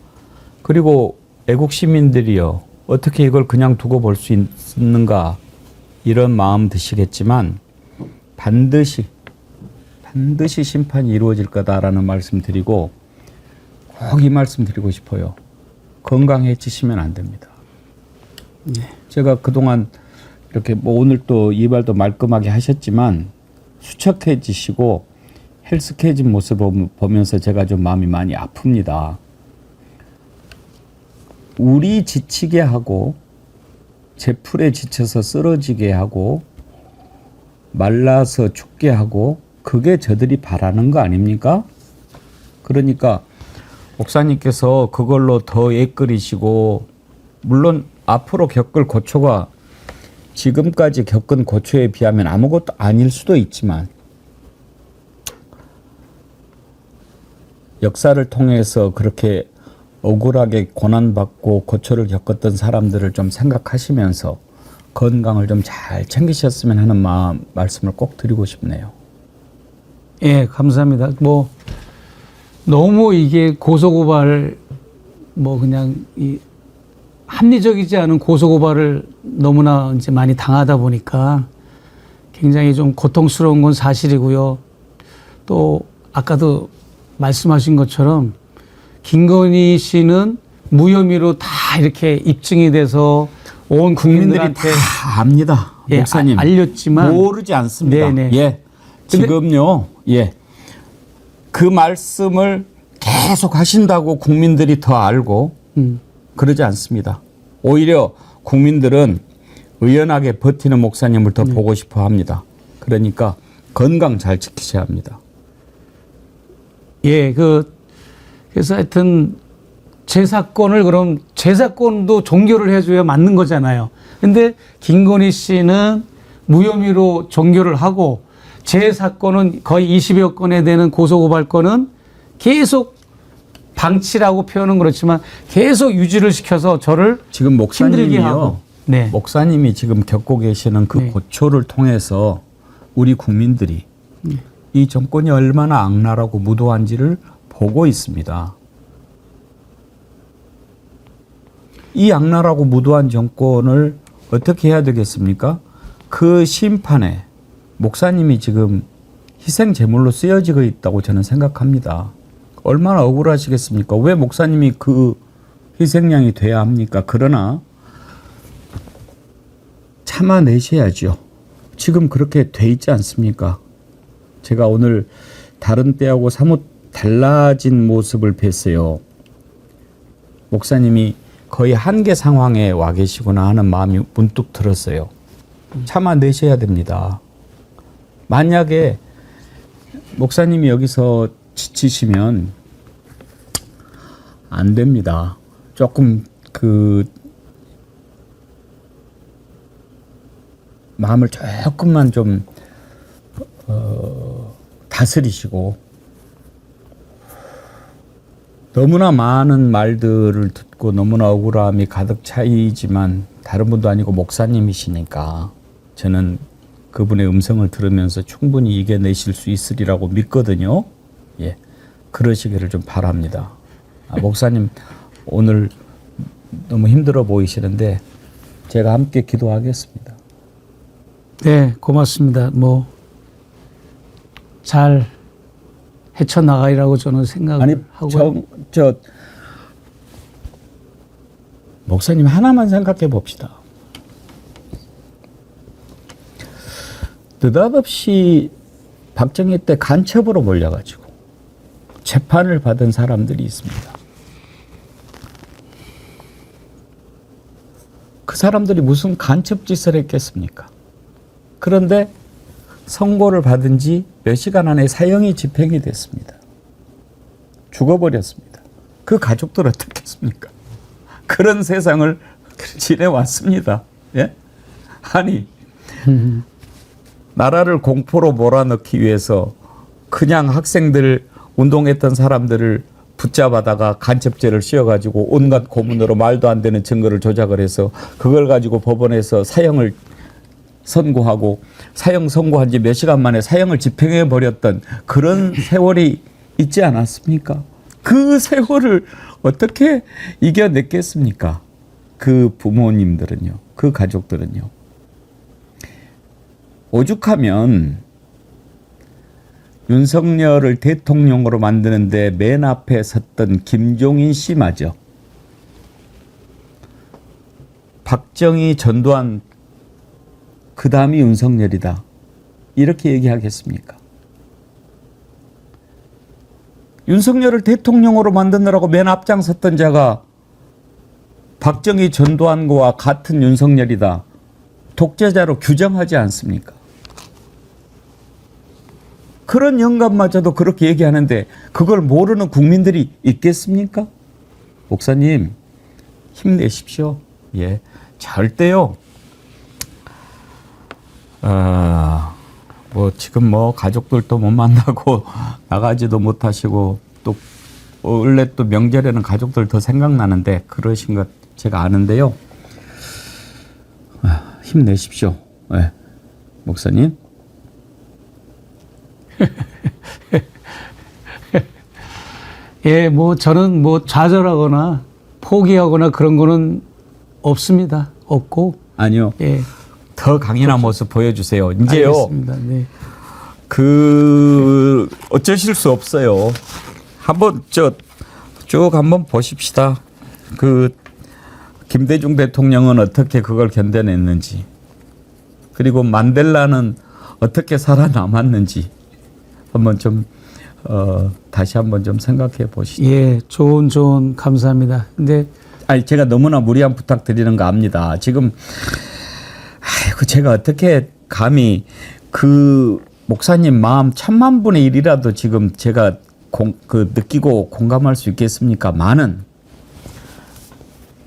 그리고 애국 시민들이요 어떻게 이걸 그냥 두고 볼 수 있는가, 이런 마음 드시겠지만 반드시 심판이 이루어질 거다라는 말씀 드리고, 꼭 이 말씀 드리고 싶어요. 건강해지시면 안 됩니다. 네. 제가 그동안 이렇게 오늘 또 이발도 말끔하게 하셨지만 수척해지시고 헬스케진 모습을 보면서 제가 좀 마음이 많이 아픕니다. 우리 지치게 하고 제풀에 지쳐서 쓰러지게 하고 말라서 죽게 하고, 그게 저들이 바라는 거 아닙니까? 그러니까 목사님께서 그걸로 더 애끓이시고, 물론 앞으로 겪을 고초가 지금까지 겪은 고초에 비하면 아무것도 아닐 수도 있지만, 역사를 통해서 그렇게 억울하게 고난받고 고초를 겪었던 사람들을 좀 생각하시면서 건강을 좀 잘 챙기셨으면 하는 말씀을 꼭 드리고 싶네요. 예, 감사합니다. 너무 이게 고소고발, 그냥 합리적이지 않은 고소고발을 너무나 이제 많이 당하다 보니까 굉장히 좀 고통스러운 건 사실이고요. 또 아까도 말씀하신 것처럼 김건희 씨는 무혐의로 다 이렇게 입증이 돼서 온 국민들이 국민들한테 다 압니다. 예, 목사님. 알렸지만 모르지 않습니다. 네네. 예. 지금요. 예. 그 말씀을 계속 하신다고 국민들이 더 알고 그러지 않습니다. 오히려 국민들은 의연하게 버티는 목사님을 더 보고 싶어 합니다. 그러니까 건강 잘 지키셔야 합니다. 예, 그래서 하여튼 제 사건을 그럼 제 사건도 종결을 해줘야 맞는 거잖아요. 근데 김건희 씨는 무혐의로 종결을 하고 제 사건은 거의 20여 건에 되는 고소고발건은 계속 방치라고 표현은 그렇지만 계속 유지를 시켜서 저를 지금 힘들게 하고. 목사님이요. 네. 목사님이 지금 겪고 계시는 그 네. 고초를 통해서 우리 국민들이 이 정권이 얼마나 악랄하고 무도한지를 보고 있습니다. 이 악랄하고 무도한 정권을 어떻게 해야 되겠습니까? 그 심판에 목사님이 지금 희생 제물로 쓰여지고 있다고 저는 생각합니다. 얼마나 억울하시겠습니까? 왜 목사님이 그 희생양이 돼야 합니까? 그러나 참아내셔야죠. 지금 그렇게 돼 있지 않습니까? 제가 오늘 다른 때하고 사뭇 달라진 모습을 뵀어요. 목사님이 거의 한계 상황에 와 계시구나 하는 마음이 문득 들었어요. 참아내셔야 됩니다. 만약에 목사님이 여기서 지치시면 안 됩니다. 조금 마음을 조금만 좀 다스리시고, 너무나 많은 말들을 듣고 너무나 억울함이 가득 차이지만 다른 분도 아니고 목사님이시니까 저는 그분의 음성을 들으면서 충분히 이겨내실 수 있으리라고 믿거든요. 예, 그러시기를 좀 바랍니다. 목사님 오늘 너무 힘들어 보이시는데 제가 함께 기도하겠습니다. 네, 고맙습니다. 뭐 잘 헤쳐나가리라고 저는 생각을 하고. 목사님 하나만 생각해 봅시다. 느닷없이 박정희 때 간첩으로 몰려가지고 재판을 받은 사람들이 있습니다. 그 사람들이 무슨 간첩 짓을 했겠습니까? 그런데 선고를 받은 지 몇 시간 안에 사형이 집행이 됐습니다. 죽어버렸습니다. 그 가족들 어떻게 했습니까? 그런 세상을 지내왔습니다. 예? 아니, 나라를 공포로 몰아넣기 위해서 그냥 학생들, 운동했던 사람들을 붙잡아다가 간첩죄를 씌워가지고 온갖 고문으로 말도 안 되는 증거를 조작을 해서 그걸 가지고 법원에서 사형을 선고하고 사형 선고한 지 몇 시간 만에 사형을 집행해 버렸던 그런 세월이 있지 않았습니까? 그 세월을 어떻게 이겨냈겠습니까? 그 부모님들은요, 그 가족들은요. 오죽하면 윤석열을 대통령으로 만드는데 맨 앞에 섰던 김종인 씨마저 박정희, 전두환, 그 다음이 윤석열이다, 이렇게 얘기하겠습니까? 윤석열을 대통령으로 만드느라고 맨 앞장섰던 자가 박정희, 전두환과 같은 윤석열이다, 독재자로 규정하지 않습니까? 그런 영감마저도 그렇게 얘기하는데 그걸 모르는 국민들이 있겠습니까? 목사님 힘내십시오. 예, 절대요. 뭐 지금 뭐 가족들도 못 만나고 나가지도 못하시고 또 원래 또 명절에는 가족들 더 생각나는데 그러신 것 제가 아는데요. 힘내십시오. 네. 목사님. 예, 뭐 저는 뭐 좌절하거나 포기하거나 그런 거는 없습니다. 없고. 아니요. 예. 더 강인한 모습 보여주세요. 이제요. 알겠습니다. 네. 어쩌실 수 없어요. 한번 쭉 한번 보십시다. 김대중 대통령은 어떻게 그걸 견뎌냈는지, 그리고 만델라는 어떻게 살아남았는지 한번 좀 다시 한번 좀 생각해 보시죠. 예, 좋은 감사합니다. 근데 제가 너무나 무리한 부탁 드리는 거 압니다. 지금 제가 어떻게 감히 그 목사님 마음 1000만 분의 1이라도 지금 제가 느끼고 공감할 수 있겠습니까? 많은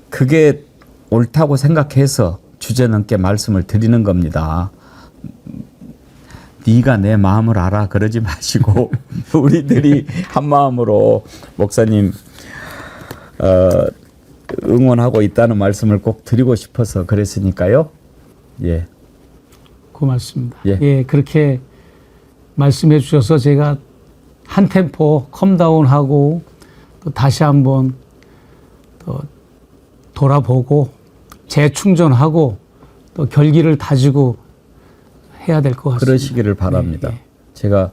그게 옳다고 생각해서 주제넘게 말씀을 드리는 겁니다. 네가 내 마음을 알아 그러지 마시고 우리들이 한 마음으로 목사님 응원하고 있다는 말씀을 꼭 드리고 싶어서 그랬으니까요. 예. 고맙습니다. 예. 예, 그렇게 말씀해 주셔서 제가 한 템포 컴다운하고 또 다시 한번 또 돌아보고 재충전하고 또 결기를 다지고 해야 될 것 같습니다. 그러시기를 바랍니다. 네, 네. 제가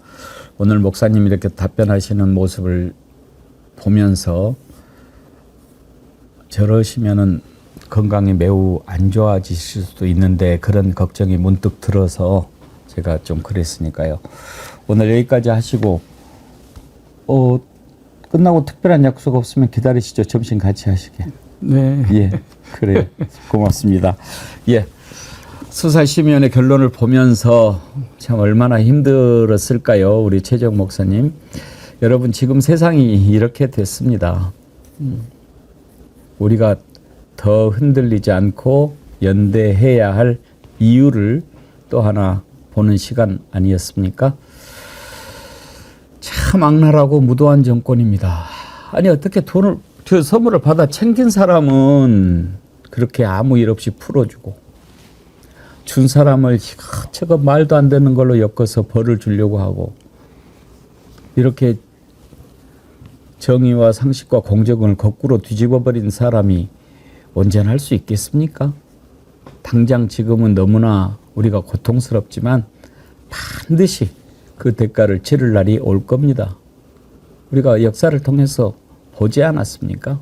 오늘 목사님이 이렇게 답변하시는 모습을 보면서 저러시면은 건강이 매우 안 좋아지실 수도 있는데 그런 걱정이 문득 들어서 제가 좀 그랬으니까요. 오늘 여기까지 하시고 끝나고 특별한 약속 없으면 기다리시죠. 점심 같이 하시게. 네. 예, 그래요. 고맙습니다. 예, 수사심의원의 결론을 보면서 참 얼마나 힘들었을까요, 우리 최재형 목사님. 여러분 지금 세상이 이렇게 됐습니다. 우리가 더 흔들리지 않고 연대해야 할 이유를 또 하나 보는 시간 아니었습니까? 참 악랄하고 무도한 정권입니다. 아니 어떻게 돈을 저 선물을 받아 챙긴 사람은 그렇게 아무 일 없이 풀어주고 준 사람을 저거 말도 안 되는 걸로 엮어서 벌을 주려고 하고 이렇게 정의와 상식과 공정을 거꾸로 뒤집어버린 사람이 온전할 수 있겠습니까? 당장 지금은 너무나 우리가 고통스럽지만 반드시 그 대가를 치를 날이 올 겁니다. 우리가 역사를 통해서 보지 않았습니까?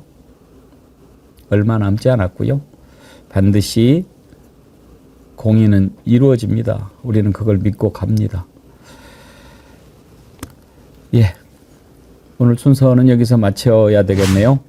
얼마 남지 않았고요. 반드시 공의는 이루어집니다. 우리는 그걸 믿고 갑니다. 예, 오늘 순서는 여기서 마쳐야 되겠네요.